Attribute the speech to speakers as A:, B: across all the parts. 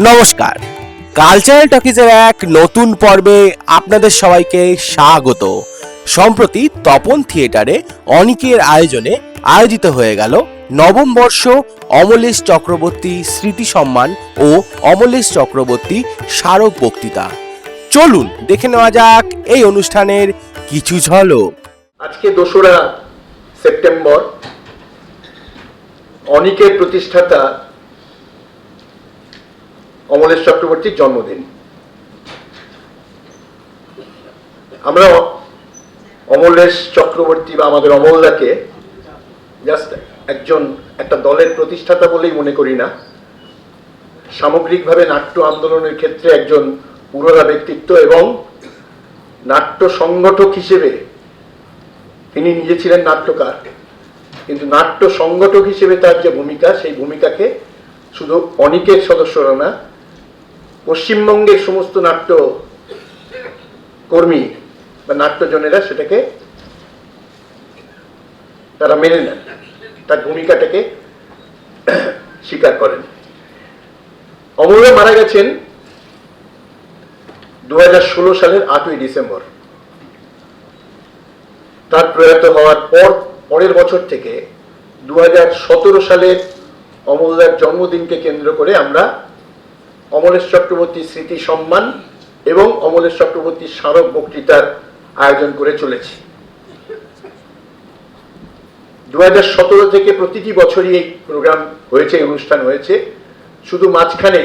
A: নমস্কার, কালচারাল টকিজের এক নতুন পর্বে আপনাদের সবাইকে স্বাগত। সম্প্রতি তপন থিয়েটারে অনিকের আয়োজনে আয়োজিত হয়ে গেল নবম বর্ষ অমলেশ চক্রবর্তী স্মৃতি সম্মান ও অমলেশ চক্রবর্তী স্মারক বক্তৃতা। চলুন দেখে নেওয়া যাক এই অনুষ্ঠানের কিছু ঝলক।
B: আজকে 2রা সেপ্টেম্বর অনিকের প্রতিষ্ঠাতা অমলেশ চক্রবর্তীর জন্মদিন। আমরা অমলেশ চক্রবর্তী বা আমাদের অমলদাকে জাস্ট একটা দলের প্রতিষ্ঠাতা বলেই মনে করি না, সামগ্রিকভাবে নাট্য আন্দোলনের ক্ষেত্রে একজন পুরোধা ব্যক্তিত্ব এবং নাট্য সংগঠক হিসেবে তিনি নিজে ছিলেন নাট্যকার, কিন্তু নাট্য সংগঠক হিসেবে তার যে ভূমিকা, সেই ভূমিকাকে শুধু অনিকের সদস্যরা না, পশ্চিমবঙ্গের সমস্ত নাট্য কর্মী বা নাট্যজনেরা সেটাকে তারা মেনে নেন, তার ভূমিকাটাকে স্বীকার করেন। অমলরা মারা গেছেন 2016 সালের 8ই ডিসেম্বর। তার প্রয়াত হওয়ার পরের বছর থেকে 2017 সালের অমলদার জন্মদিনকে কেন্দ্র করে আমরা অমলেশ চক্রবর্তী স্মৃতি সম্মান এবং অমলেশ চক্রবর্তী স্মারক বক্তৃতার আয়োজন করে চলেছি। 2017 থেকে প্রতিটি বছরই এই প্রোগ্রাম হয়েছে, অনুষ্ঠান হয়েছে। শুধু মাঝখানে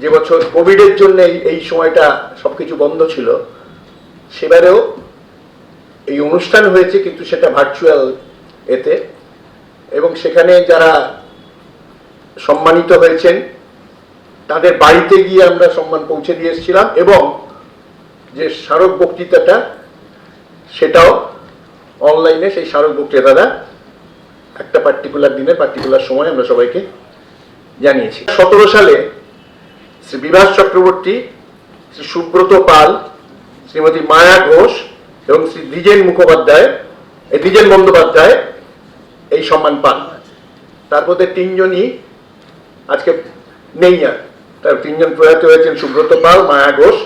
B: যে বছর কোভিডের জন্য এই সময়টা সবকিছু বন্ধ ছিল, সেবারেও এই অনুষ্ঠান হয়েছে, কিন্তু সেটা ভার্চুয়াল এতে, এবং সেখানে যারা সম্মানিত হয়েছেন তাদের বাড়িতে গিয়ে আমরা সম্মান পৌঁছে দিয়ে এসেছিলাম, এবং যে স্মারক বক্তৃতাটা সেটাও অনলাইনে, সেই স্মারক বক্তৃতাটা একটা পার্টিকুলার দিনে পার্টিকুলার সময় আমরা সবাইকে জানিয়েছি। 17 সালে শ্রী বিভাস চক্রবর্তী, শ্রী সুব্রত পাল, শ্রীমতী মায়া ঘোষ এবং শ্রী দ্বিজেন বন্দ্যোপাধ্যায় এই সম্মান পান। তার মধ্যে 3জনই আজকে নেই, আর তার 3জন প্রয়াত হয়েছেন, সুব্রত পাল, মায়া ঘোষ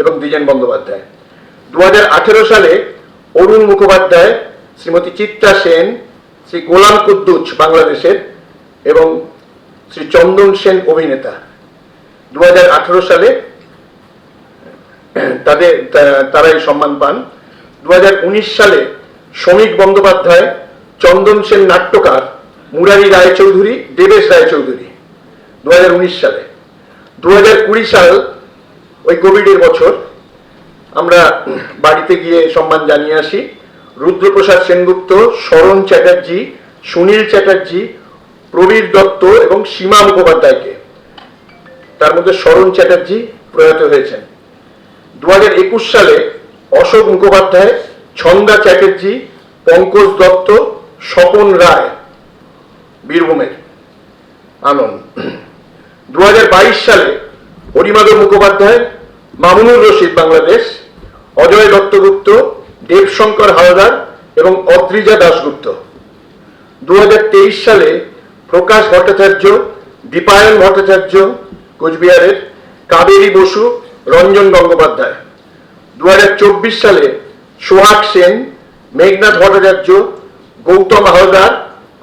B: এবং দ্বিজেন বন্দ্যোপাধ্যায়। 2018 সালে অরুণ মুখোপাধ্যায়, শ্রীমতী চিত্রা সেন, শ্রী গোলাম কুদ্দুচ বাংলাদেশের এবং শ্রী চন্দন সেন অভিনেতা 2018 সালে তারা এই সম্মান পান। 2019 সালে শ্রমিক বন্দ্যোপাধ্যায়, চন্দন সেন নাট্যকার, মুরারি রায়চৌধুরী, দেবেশ রায়চৌধুরী 2019 সালে। 2020 সাল ওই কোভিডের বছর আমরা বাড়িতে গিয়ে সম্মান জানিয়ে আসি রুদ্রপ্রসাদ সেনগুপ্ত, শরণ চ্যাটার্জি, সুনীল চ্যাটার্জি, প্রবীর দত্ত এবং সীমা মুখোপাধ্যায়কে। তার মধ্যে শরণ চ্যাটার্জি প্রয়াত হয়েছেন। 2021 সালে অশোক মুখোপাধ্যায়, ছন্দা চ্যাটার্জি, পঙ্কজ দত্ত, স্বপন রায় বীরভূমের আনন্দ। 2022 সালে হরিমাধব মুখোপাধ্যায়, মামুনুর রশিদ বাংলাদেশ, অজয় দত্তগুপ্ত, দেবশঙ্কর হালদার এবং অদ্রিজা দাশগুপ্ত। 2023 সালে প্রকাশ ভট্টাচার্য, দীপায়ন ভট্টাচার্য কোচবিহারের, কাবেরী বসু, রঞ্জন গঙ্গোপাধ্যায়। 2024 সালে সোহাগ সেন, মেঘনাথ ভট্টাচার্য, গৌতম হালদার,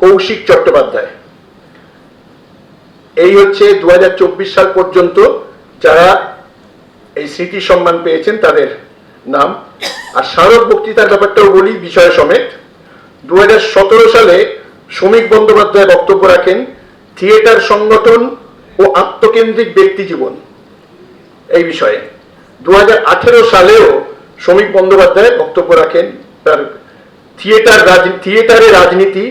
B: কৌশিক চট্টোপাধ্যায়। এই হচ্ছে 2024 সাল পর্যন্ত যারা এই স্মৃতি সম্মান পেয়েছেন তাদের নাম। আর স্মারক বক্তৃতার ব্যাপারটাও বলি বিষয় সমেত। 2017 সালে শ্রমিক বন্দ্যোপাধ্যায় বক্তব্য রাখেন থিয়েটার সংগঠন ও আত্মকেন্দ্রিক ব্যক্তি জীবন এই বিষয়ে। 2018 সালেও শ্রমিক বন্দ্যোপাধ্যায় বক্তব্য রাখেন তার থিয়েটারে রাজনীতি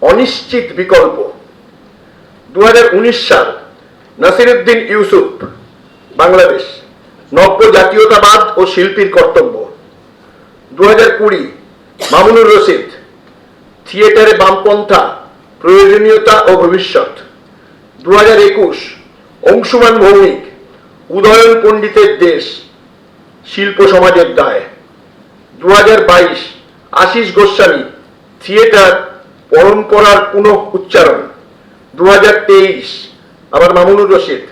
B: অনিশ্চিত বিকল্প। 2019 সাল নাসিরউদ্দিন ইউসুফ বাংলাদেশ, নব্য জাতীয়তাবাদ ও শিল্পীর কর্তব্য। 2020 মামুনুর রশিদ, থিয়েটারে বামপন্থা, প্রয়োজনীয়তা ও ভবিষ্যৎ। 2021 অংশুমান ভৌমিক, উদয়ন পণ্ডিতের দেশ, শিল্প সমাজের দায়। 2022 আশিস গোস্বামী, থিয়েটার পরম্পরার পুনঃ উচ্চারণ। 2023 আবার মামুনুর রশিদ,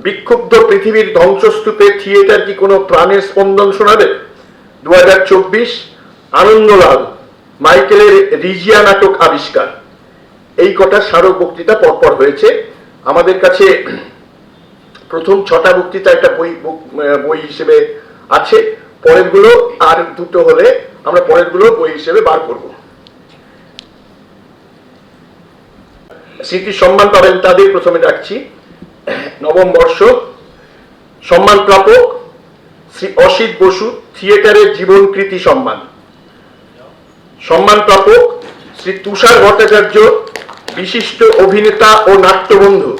B: বিক্ষুব্ধ পৃথিবীর ধ্বংসস্তূপে থিয়েটার কি কোনো প্রাণের স্পন্দন শোনাবে? 2024 আনন্দলাল, মাইকেলের রিজিয়া নাটক আবিষ্কার। এই কটা স্মারক বক্তৃতা পরপর হয়েছে। আমাদের কাছে প্রথম 6টা বক্তৃতা একটা বই হিসেবে আছে, পরেরগুলো আর দুটো হলে আমরা পরেরগুলো বই হিসেবে বার করব। স্মৃতি সম্মান পাবেন তাদের প্রথমে ডাকছি। নবম বর্ষ সম্মান প্রাপক শ্রী অসিত বসু, থিয়েটারের জীবনকৃতি সম্মান। সম্মান প্রাপক শ্রী তুষার ভট্টাচার্য, বিশিষ্ট অভিনেতা ও নাট্যবন্ধু।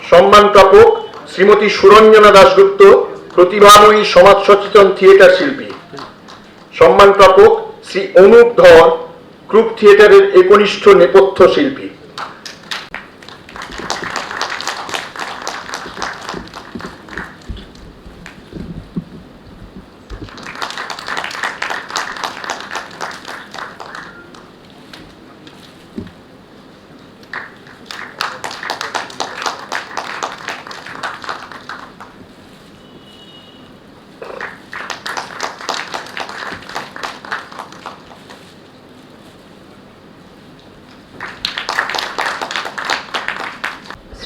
B: সম্মান প্রাপক শ্রীমতী সুরঞ্জনা দাশগুপ্ত, প্রতিভাময়ী সমাজ সচেতন থিয়েটার শিল্পী। সম্মান প্রাপক শ্রী অনুপ ধর, গ্রুপ থিয়েটারের একনিষ্ঠ নেপথ্য শিল্পী।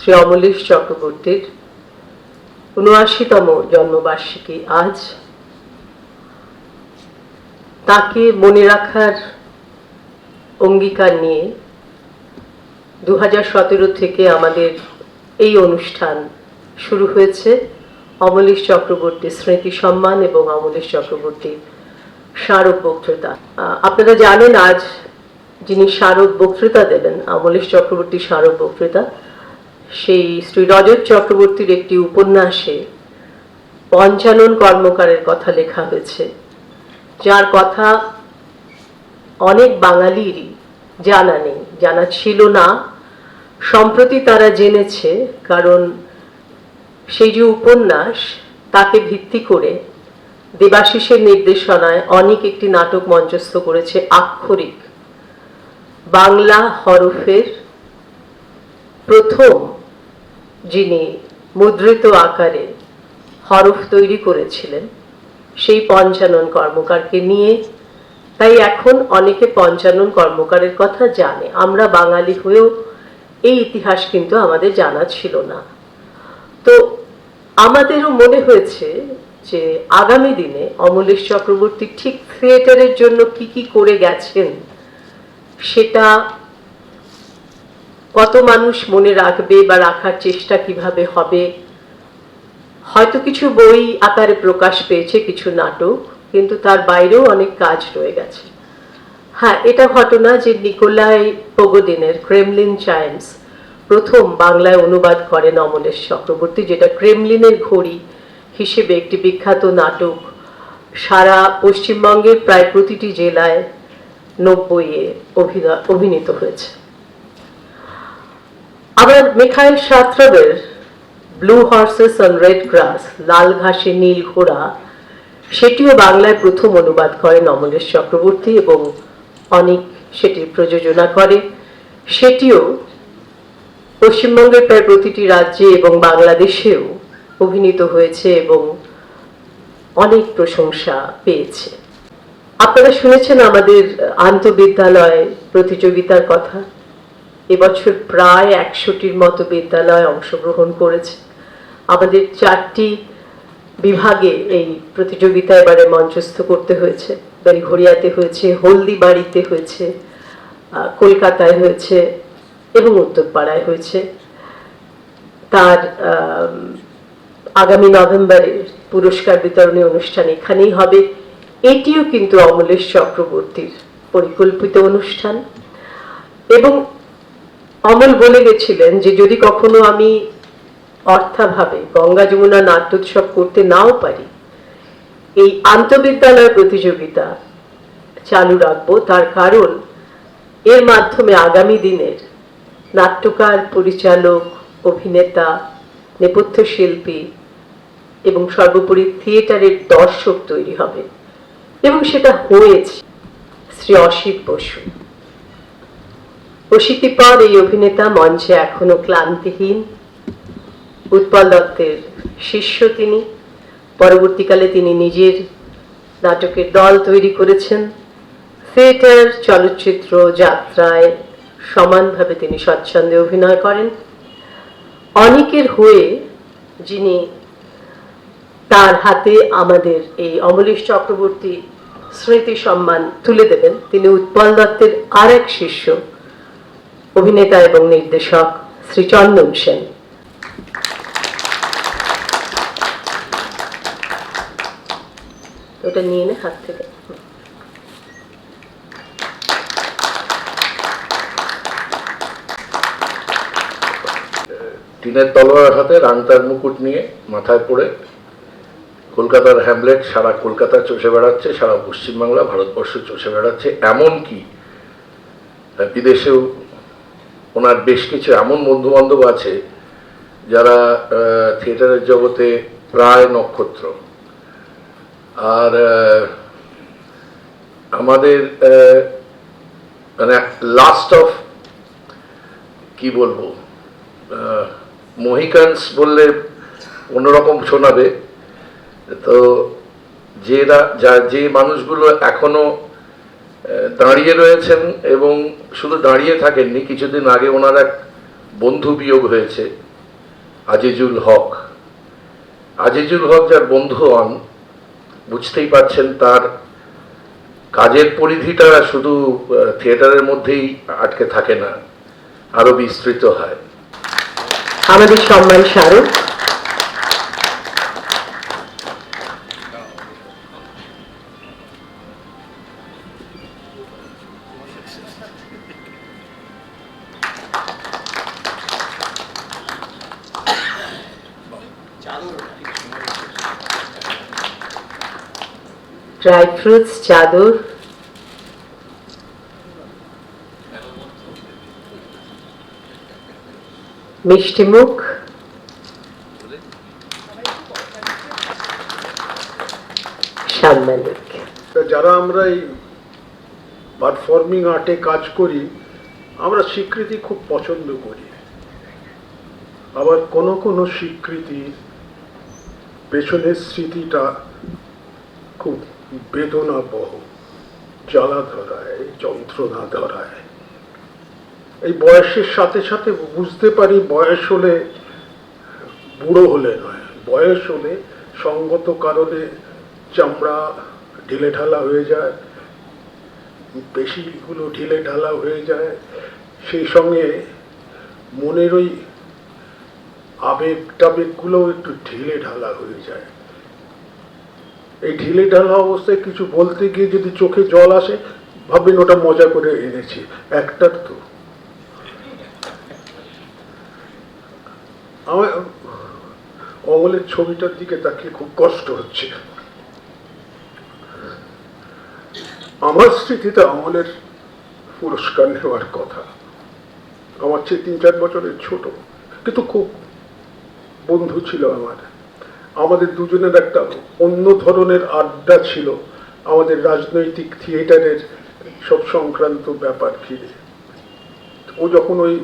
C: শ্রী অমলেশ চক্রবর্তীর ৭৯তম জন্মবার্ষিকী আজ। তাকে মনে রাখার অঙ্গীকার নিয়ে 2017 থেকে আমাদের এই অনুষ্ঠান শুরু হয়েছে। অমলেশ চক্রবর্তী স্মৃতি সম্মান এবং অমলেশ চক্রবর্তী স্মারক বক্তৃতা। আপনারা জানেন আজ যিনি স্মারক বক্তৃতা দেবেন, অমলেশ চক্রবর্তী স্মারক বক্তৃতা, সেই শ্রী রজত চক্রবর্তীর একটি উপন্যাসে পঞ্চানন কর্মকারের কথা লেখা হয়েছে, যার কথা অনেক বাঙালিরই জানা নেই, জানা ছিল না। সম্প্রতি তারা জেনেছে, কারণ সেই যে উপন্যাস, তাকে ভিত্তি করে দেবাশিসের নির্দেশনায় অনেক একটি নাটক মঞ্চস্থ করেছে। আক্ষরিক বাংলা হরফের প্রথম যিনি মুদ্রিত আকারে হরফ তৈরি করেছিলেন সেই পঞ্চানন কর্মকারকে নিয়ে। তাই এখন অনেকে পঞ্চানন কর্মকারের কথা জানে। আমরা বাঙালি হয়েও এই ইতিহাস কিন্তু আমাদের জানা ছিল না। তো আমাদেরও মনে হয়েছে যে আগামী দিনে অমলেশ চক্রবর্তী ঠিক থিয়েটারের জন্য কি কি করে গেছেন, সেটা কত মানুষ মনে রাখবে বা রাখার চেষ্টা কিভাবে হবে। হয়তো কিছু বই আকারে প্রকাশ পেয়েছে, কিছু নাটক, কিন্তু তার বাইরেও অনেক কাজ রয়ে গেছে। হ্যাঁ, এটা ঘটনা যে নিকোলাই পোগোদিনের ক্রেমলিন চাইমস প্রথম বাংলায় অনুবাদ করেন অমলেশ চক্রবর্তী, যেটা ক্রেমলিনের ঘড়ি হিসেবে একটি বিখ্যাত নাটক। সারা পশ্চিমবঙ্গের প্রায় প্রতিটি জেলায় 90-এ অভিনীত হয়েছে। আবার মিখাইল শাত্রভের blue horses on red grass, লাল ঘাসে নীল ঘোড়া, সেটিও বাংলায় প্রথম অনুবাদ করেন অমলেশ চক্রবর্তী এবং অনেক সেটির প্রযোজনা করে। সেটিও পশ্চিমবঙ্গের প্রায় প্রতিটি রাজ্যে এবং বাংলাদেশেও অভিনীত হয়েছে এবং অনেক প্রশংসা পেয়েছে। আপনারা শুনেছেন আমাদের আন্তঃবিদ্যালয় প্রতিযোগিতার কথা। এবছর প্রায় 100টির মতো বিদ্যালয় অংশগ্রহণ করেছে। আমাদের 4টি বিভাগে এই প্রতিযোগিতা এবারে মঞ্চস্থ করতে হয়েছে। বেলঘড়িয়াতে হয়েছে, হলদিবাড়িতে হয়েছে, কলকাতায় হয়েছে এবং উত্তরপাড়ায় হয়েছে। তার আগামী নভেম্বরে পুরস্কার বিতরণী অনুষ্ঠান এখানেই হবে। এটিও কিন্তু অমলেশ চক্রবর্তীর পরিকল্পিত অনুষ্ঠান। এবং অমল বলে গেছিলেন যে যদি কখনো আমি অর্থাভাবে গঙ্গা যমুনা নাট্যোৎসব করতে নাও পারি, এই আন্তঃবিদ্যালয় প্রতিযোগিতা চালু রাখবো। তার কারণ এর মাধ্যমে আগামী দিনের নাট্যকার, পরিচালক, অভিনেতা, নেপথ্য শিল্পী এবং সর্বোপরি থিয়েটারের দর্শক তৈরি হবে। এবং সেটা হয়েছে। শ্রী অসিত বসু অশীতিপর এই অভিনেতা মঞ্চে এখনো ক্লান্তিহীন। উৎপল দত্তের শিষ্য তিনি। পরবর্তীকালে তিনি নিজের নাটকের দল তৈরি করেছেন। থিয়েটার, চলচ্চিত্র, যাত্রায় সমানভাবে তিনি স্বচ্ছন্দে অভিনয় করেন। অনেকের হয়ে যিনি তার হাতে আমাদের এই অমলেশ চক্রবর্তী স্মৃতি সম্মান তুলে দেবেন, তিনি উৎপল দত্তের আর এক শিষ্য, অভিনেতা এবং নির্দেশক শ্রী চন্দন সেন। ওটা নিয়ে নে হাত থেকে।
B: টিনের তলোয়ার হাতে রাংতার মুকুট নিয়ে মাথায় পড়ে কলকাতার হ্যামলেট সারা কলকাতা চষে বেড়াচ্ছে, সারা পশ্চিমবাংলা ভারতবর্ষ চষে বেড়াচ্ছে। এমনকি বিদেশেও ওনার বেশ কিছু এমন বন্ধু বান্ধব আছে যারা থিয়েটারের জগতে প্রায় নক্ষত্র। আর আমাদের মানে লাস্ট অফ কি বলবো, মহিকানস বললে অন্যরকম শোনাবে। তো যে মানুষগুলো এখনো দাঁড়িয়ে রয়েছেন এবং শুধু দাঁড়িয়ে থাকেননি, কিছুদিন আগে ওনার এক বন্ধু বিয়োগ হয়েছে, আজিজুল হক। আজিজুল হক যার বন্ধু হন, বুঝতেই পারছেন তার কাজের পরিধিটা শুধু থিয়েটারের মধ্যেই আটকে থাকে না, আরো বিস্তৃত হয়।
C: আমাদের সম্মান স্মারক ড্রাই ফ্রুটস, চাদর, মিষ্টিমুখ, সাংবাদিক।
D: যারা আমরা এই পারফর্মিং আর্টে কাজ করি, আমরা স্বীকৃতি খুব পছন্দ করি। আবার কোনো কোনো স্বীকৃতি পেছনের স্মৃতিটা খুব বেদনাবহ, জ্বালা ধরায়, যন্ত্রণা ধরায়। এই বয়সের সাথে সাথে বুঝতে পারি বয়স হলে, বুড়ো হলে নয়, বয়স হলে সঙ্গত কারণে চামড়া ঢিলে ঢালা হয়ে যায়, পেশিগুলো ঢিলে ঢালা হয়ে যায়, সেই সঙ্গে মনের ওই আবেগ টাবেগগুলো একটু ঢিলে ঢালা হয়ে যায়। এই ঢিলে ঢালা অবস্থায় কিছু বলতে গিয়ে যদি চোখে জল আসে, ভাববেন ওটা মজা করে এনেছি, একটার তো। আমার অমলের ছবিটার দিকে তাকিয়ে খুব কষ্ট হচ্ছে। আমার স্মৃতিতে অমলের পুরস্কার নেওয়ার কথা। আমার চেয়ে 3-4 বছরের ছোট, কিন্তু খুব বন্ধু ছিল আমার। আমাদের দুজনের একটা অন্য ধরনের আড্ডা ছিল আমাদের রাজনৈতিক থিয়েটারের সব সংক্রান্ত ব্যাপার ঘিরে। ও যখন ওই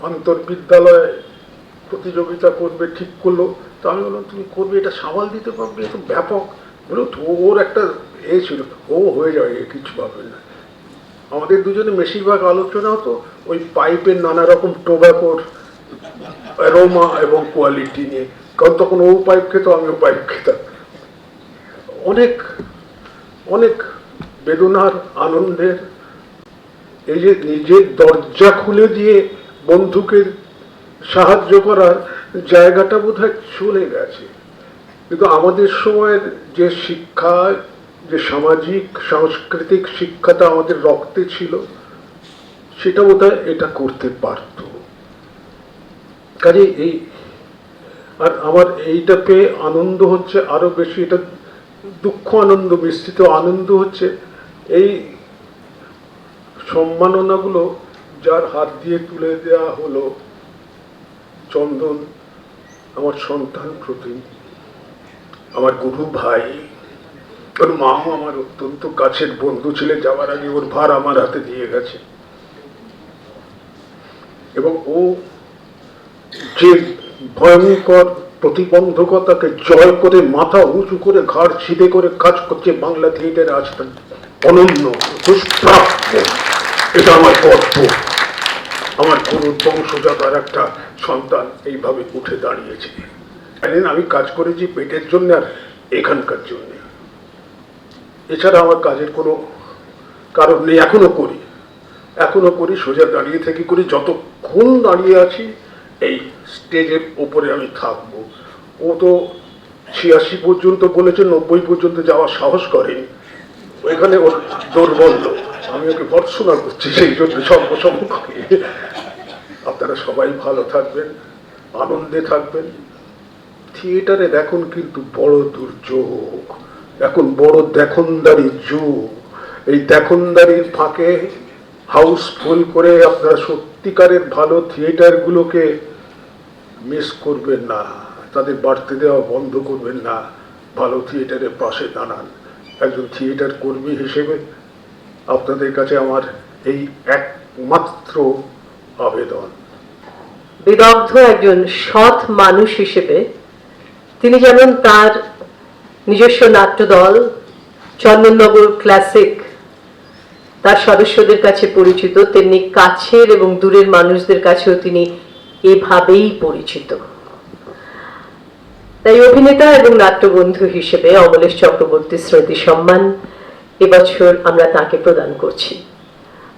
D: আন্তর্বিদ্যালয়ে প্রতিযোগিতা করবে ঠিক করলো, তো আমি বললাম তুমি করবে, এটা সামাল দিতে পারবে, এত ব্যাপক। বললো ওর একটা ছিল, ও হয়ে যাবে, কিছু ভাববে না। আমাদের দুজনে বেশিরভাগ আলোচনা হতো ওই পাইপের নানা রকম টোব্যাকোর অ্যারোমা এবং কোয়ালিটি নিয়ে, কারণ তখন ও পাইপ খেত, আমিও পাইপ খেতাম। অনেক অনেক বেদনার, আনন্দের, এই যে নিজের দরজা খুলে দিয়ে বন্ধুকে সাহায্য করার জায়গাটা বোধহয় চলে গেছে। কিন্তু আমাদের সময়ের যে শিক্ষা, যে সামাজিক সাংস্কৃতিক শিক্ষাটা আমাদের রক্তে ছিল, সেটা বোধহয় এটা করতে পারত। কাজে এই, আর আমার এইটা পেয়ে আনন্দ হচ্ছে আরো বেশি, এটা দুঃখ আনন্দ মিশ্রিত আনন্দ হচ্ছে। এই সম্মাননাগুলো যার হাত দিয়ে তুলে দেওয়া হলো, চন্দন আমার সন্তান প্রতিম, আমার গুরু ভাই, ওর মাও আমার অত্যন্ত কাছের বন্ধু ছিলেন, যাওয়ার আগে ওর ভার আমার হাতে দিয়ে গেছে। এবং ও যে ভয়ঙ্কর প্রতিবন্ধকতাকে জয় করে মাথা উঁচু করে ঘাড় সিধে করে কাজ করছে বাংলা থিয়েটারে, আজ তার অনন্য দুষ্প্রাপ্য। এটা আমার গর্ব, আমার গুরুর বংশজাতার একটা সন্তান এইভাবে উঠে দাঁড়িয়েছে। আমি কাজ করেছি পেটের জন্য আর এখানকার জন্য, এছাড়া আমার কাজের কোনো কারণ নেই। এখনো করি সোজা দাঁড়িয়ে থেকে করি। যতক্ষণ দাঁড়িয়ে আছি এই স্টেজের উপরে আমি থাকবো। ও তো 86 পর্যন্ত বলেছে, 90 পর্যন্ত যাওয়ার সাহস করেনি, ওইখানে ওর দুর্বল। আমি ওকে ভর্ৎসনা করছি সেই জন্য সর্বসম্মুখে। আপনারা সবাই ভালো থাকবেন, আনন্দে থাকবেন। থিয়েটারে এখন কিন্তু বড় দুর্যোগ, এখন বড় দেখনদারির যুগ। এই দেখনদারির ফাঁকে হাউসফুল করে আপনারা সত্যিকারের ভালো থিয়েটারগুলোকে মিস করবেন না, তাদের বাড়তে দেওয়া বন্ধ করবেন না। ভালো থিয়েটারের পাশে দাঁড়ান। একজন থিয়েটার কর্মী হিসেবে আপনাদের কাছে আমার এই একমাত্র আবেদন।
C: বিদগ্ধ একজন সৎ মানুষ হিসেবে তিনি যেমন তার নিজস্ব নাট্যদল চন্দননগর ক্লাসিক তার সদস্যদের কাছে পরিচিত, তেমনি কাছের এবং দূরের মানুষদের কাছেও তিনি এভাবেই পরিচিত। তাই অভিনেতা এবং নাট্যবন্ধু হিসেবে অমলেশ চক্রবর্তী স্মৃতি সম্মান এবছর আমরা তাকে প্রদান করছি।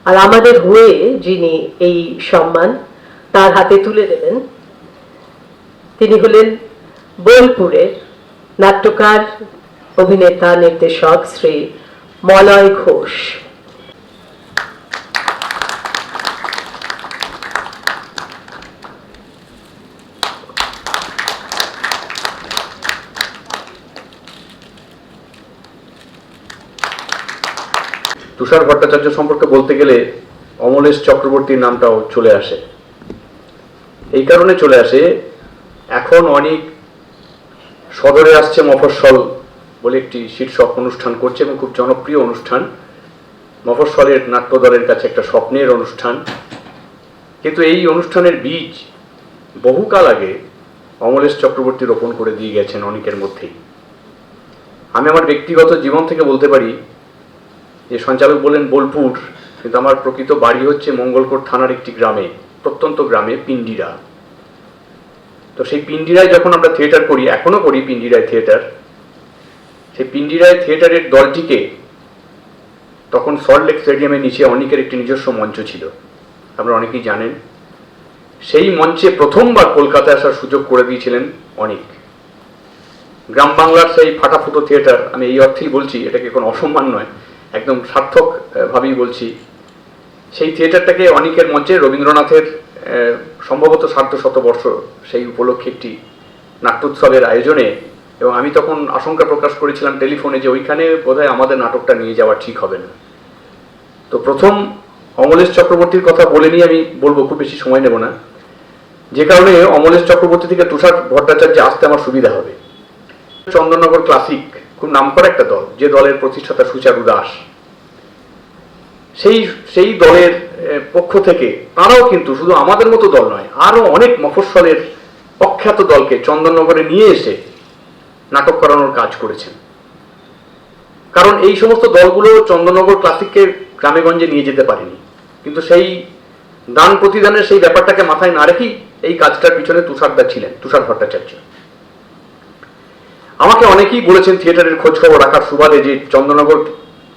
C: আর আমাদের হয়ে যিনি এই সম্মান তার হাতে তুলে দেবেন তিনি হলেন বোলপুরের নাট্যকার, অভিনেতা, নির্দেশক শ্রী মলয় ঘোষ।
E: তুষার ভট্টাচার্য সম্পর্কে বলতে গেলে অমলেশ চক্রবর্তীর নামটাও চলে আসে। এই কারণে চলে আসে, এখন অনেক সদরে আসছে মফস্বল বলে একটি শীর্ষক অনুষ্ঠান করছে এবং খুব জনপ্রিয় অনুষ্ঠান। মফস্বলের নাট্যদলের কাছে একটা স্বপ্নের অনুষ্ঠান, কিন্তু এই অনুষ্ঠানের বীজ বহুকাল আগে অমলেশ চক্রবর্তী রোপণ করে দিয়ে গেছেন অনেকের মধ্যেই। আমি আমার ব্যক্তিগত জীবন থেকে বলতে পারি যে সঞ্চালক বলেন বোলপুর, কিন্তু আমার প্রকৃত বাড়ি হচ্ছে মঙ্গলকোট থানার একটি গ্রামে, প্রত্যন্ত গ্রামে পিন্ডিরা। তো সেই পিন্ডিরায় যখন আমরা থিয়েটার করি, এখনো করি পিন্ডিরায় থিয়েটার, সেই পিন্ডিরায় থিয়েটারের দলটিকে তখন সল্টলেক স্টেডিয়ামের নিচে অনেকের একটি নিজস্ব মঞ্চ ছিল, আপনারা অনেকেই জানেন। সেই মঞ্চে প্রথমবার কলকাতায় আসার সুযোগ করে দিয়েছিলেন অনেক। গ্রাম বাংলার সেই ফাটাফুটো থিয়েটার, আমি এই অর্থেই বলছি, এটাকে কোনো অসম্মান নয়, একদম সার্থক ভাবেই বলছি। সেই থিয়েটারটাকে অনেকের মঞ্চে রবীন্দ্রনাথের সম্ভবত ১৫০ সেই উপলক্ষে একটি নাট্যোৎসবের আয়োজনে, এবং আমি তখন আশঙ্কা প্রকাশ করেছিলাম টেলিফোনে যে ওইখানে বোধহয় আমাদের নাটকটা নিয়ে যাওয়া ঠিক হবে না। তো প্রথম অমলেশ চক্রবর্তীর কথা বলে নিয়ে আমি বলবো, খুব বেশি সময় নেব না, যে কারণে অমলেশ চক্রবর্তী থেকে তুষার ভট্টাচার্যে আসতে আমার সুবিধা হবে। চন্দননগর ক্লাসিক খুব নামকরা একটা দল, যে দলের প্রতিষ্ঠাতা সুচারু দাস, সেই দলের পক্ষ থেকে তারাও কিন্তু শুধু আমাদের মতো দল নয়, আরো অনেক মফস্বলের অখ্যাত দলকে চন্দননগরে নিয়ে এসে নাটক করানোর কাজ করেছেন। কারণ এই সমস্ত দলগুলো চন্দননগর ক্লাসিককে গ্রামেগঞ্জে নিয়ে যেতে পারেনি, কিন্তু সেই দান প্রতিদানের সেই ব্যাপারটাকে মাথায় না রেখেই এই কাজটার পিছনে তুষারদা ছিলেন, তুষার ভট্টাচার্য। আমাকে অনেকেই বলেছেন থিয়েটারের খোঁজ খবর রাখার সুবাদে যে চন্দননগর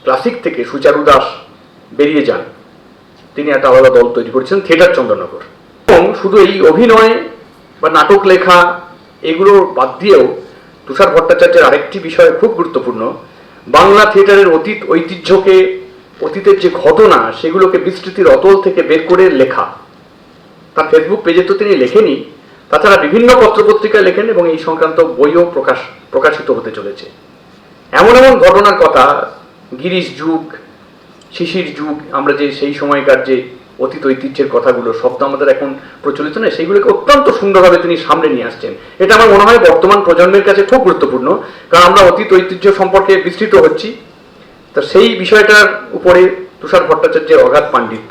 E: ক্লাসিক থেকে সুচারু দাস বেরিয়ে যান, তিনি একটা আলাদা দল তৈরি করেছেন থিয়েটার চন্দননগর। এবং শুধু এই অভিনয় বা নাটক লেখা এগুলো বাদ দিয়েও তুষার ভট্টাচার্যের আরেকটি বিষয় খুব গুরুত্বপূর্ণ, বাংলা থিয়েটারের অতীত ঐতিহ্যকে, অতীতের যে ঘটনা সেগুলোকে বিস্তৃতির অতল থেকে বের করে লেখা। তার ফেসবুক পেজে তো তিনি লেখেনই, তাছাড়া বিভিন্ন পত্রপত্রিকায় লেখেন এবং এই সংক্রান্ত বইও প্রকাশিত হতে চলেছে। এমন এমন ঘটনার কথা, গিরিশ যুগ, শিশির যুগ, আমরা যে সেই সময়কার যে অতীত ঐতিহ্যের কথাগুলো সব তো আমাদের এখন প্রচলিত নয়, সেইগুলোকে অত্যন্ত সুন্দরভাবে তিনি সামনে নিয়ে আসছেন। এটা আমার মনে হয় বর্তমান প্রজন্মের কাছে খুব গুরুত্বপূর্ণ, কারণ আমরা অতীত ঐতিহ্য সম্পর্কে বিস্তৃত হচ্ছি। তো সেই বিষয়টার উপরে তুষার ভট্টাচার্যের অগাধ পাণ্ডিত্য।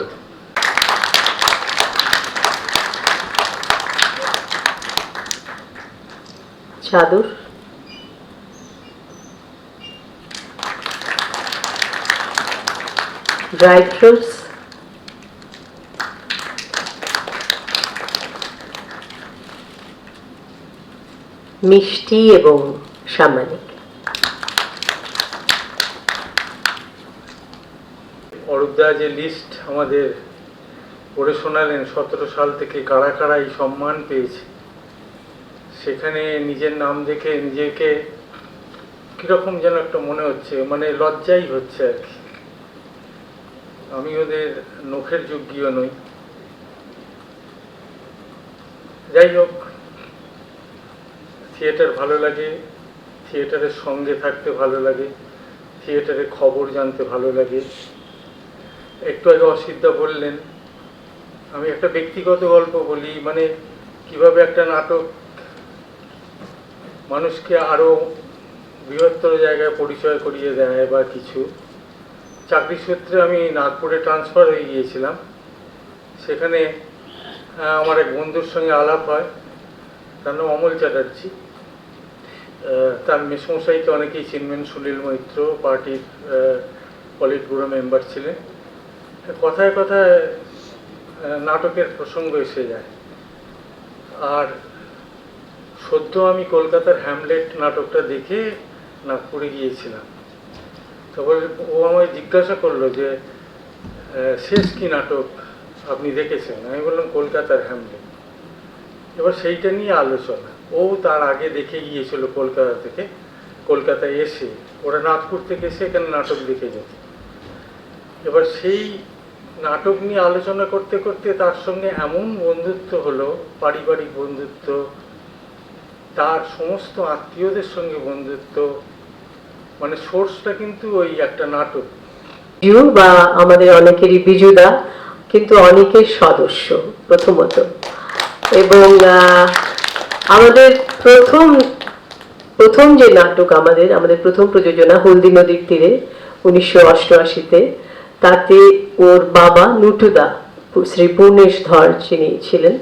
C: চাদর, ড্রাই ফ্রুটস, মিষ্টি এবং সামাজিক।
F: অরূপদা যে লিস্ট আমাদের পড়ে শোনালেন 17 সাল থেকে কারা কারা এই সম্মান পেয়েছে, সেখানে নিজের নাম দেখে নিজেকে কিরকম যেন একটা মনে হচ্ছে, মানে লজ্জাই হচ্ছে আর কি। আমি ওদের নখের যোগ্য নই। যাই হোক, থিয়েটার ভালো লাগে, থিয়েটারের সঙ্গে থাকতে ভালো লাগে, থিয়েটারের খবর জানতে ভালো লাগে। একটু আগে অসিদ্ধা বললেন, আমি একটা ব্যক্তিগত গল্প বলি, মানে কিভাবে একটা নাটক মানুষকে আরো বৃহত্তর জায়গায় পরিচয় করিয়ে দেয় বা কিছু। চাকরি সূত্রে আমি নাগপুরে ট্রান্সফার হয়ে গিয়েছিলাম। সেখানে আমার এক বন্ধুর সঙ্গে আলাপ হয়, তার নাম অমল চ্যাটার্জি। তার মেসমশাইকে অনেকেই চিনবেন, সুনীল মৈত্র পার্টির পলিট ব্যুরো মেম্বার ছিলেন। কথায় কথায় নাটকের প্রসঙ্গ এসে যায়। আর সদ্য আমি কলকাতার হ্যামলেট নাটকটা দেখে নাগপুরে গিয়েছিলাম। তারপরে ও আমায় জিজ্ঞাসা করলো যে শেষ কি নাটক আপনি দেখেছেন? আমি বললাম কলকাতার হ্যামলেট। এবার সেইটা নিয়ে আলোচনা। ও তার আগে দেখে গিয়েছিল কলকাতা থেকে, কলকাতায় এসে ওরা নাগপুর থেকে এসে এখানে নাটক দেখে যেত। এবার সেই নাটক নিয়ে আলোচনা করতে করতে তার সঙ্গে এমন বন্ধুত্ব হলো, পারিবারিক বন্ধুত্ব, তার সমস্ত আত্মীয়দের সঙ্গে বন্ধুত্ব, মানে সোর্সটা কিন্তু ওই একটা নাটক।
C: বিজু বা আমাদের অনেকেরই বিজুদা কিন্তু অনেকের সদস্য প্রথমত, এবং আমাদের প্রথম যে নাটক আমাদের প্রথম প্রযোজনা হলদি নদীর তীরে 1988-তে, তাতে ওর বাবা নুটুদা, শ্রী পূর্ণেশ ধর যিনি ছিলেন,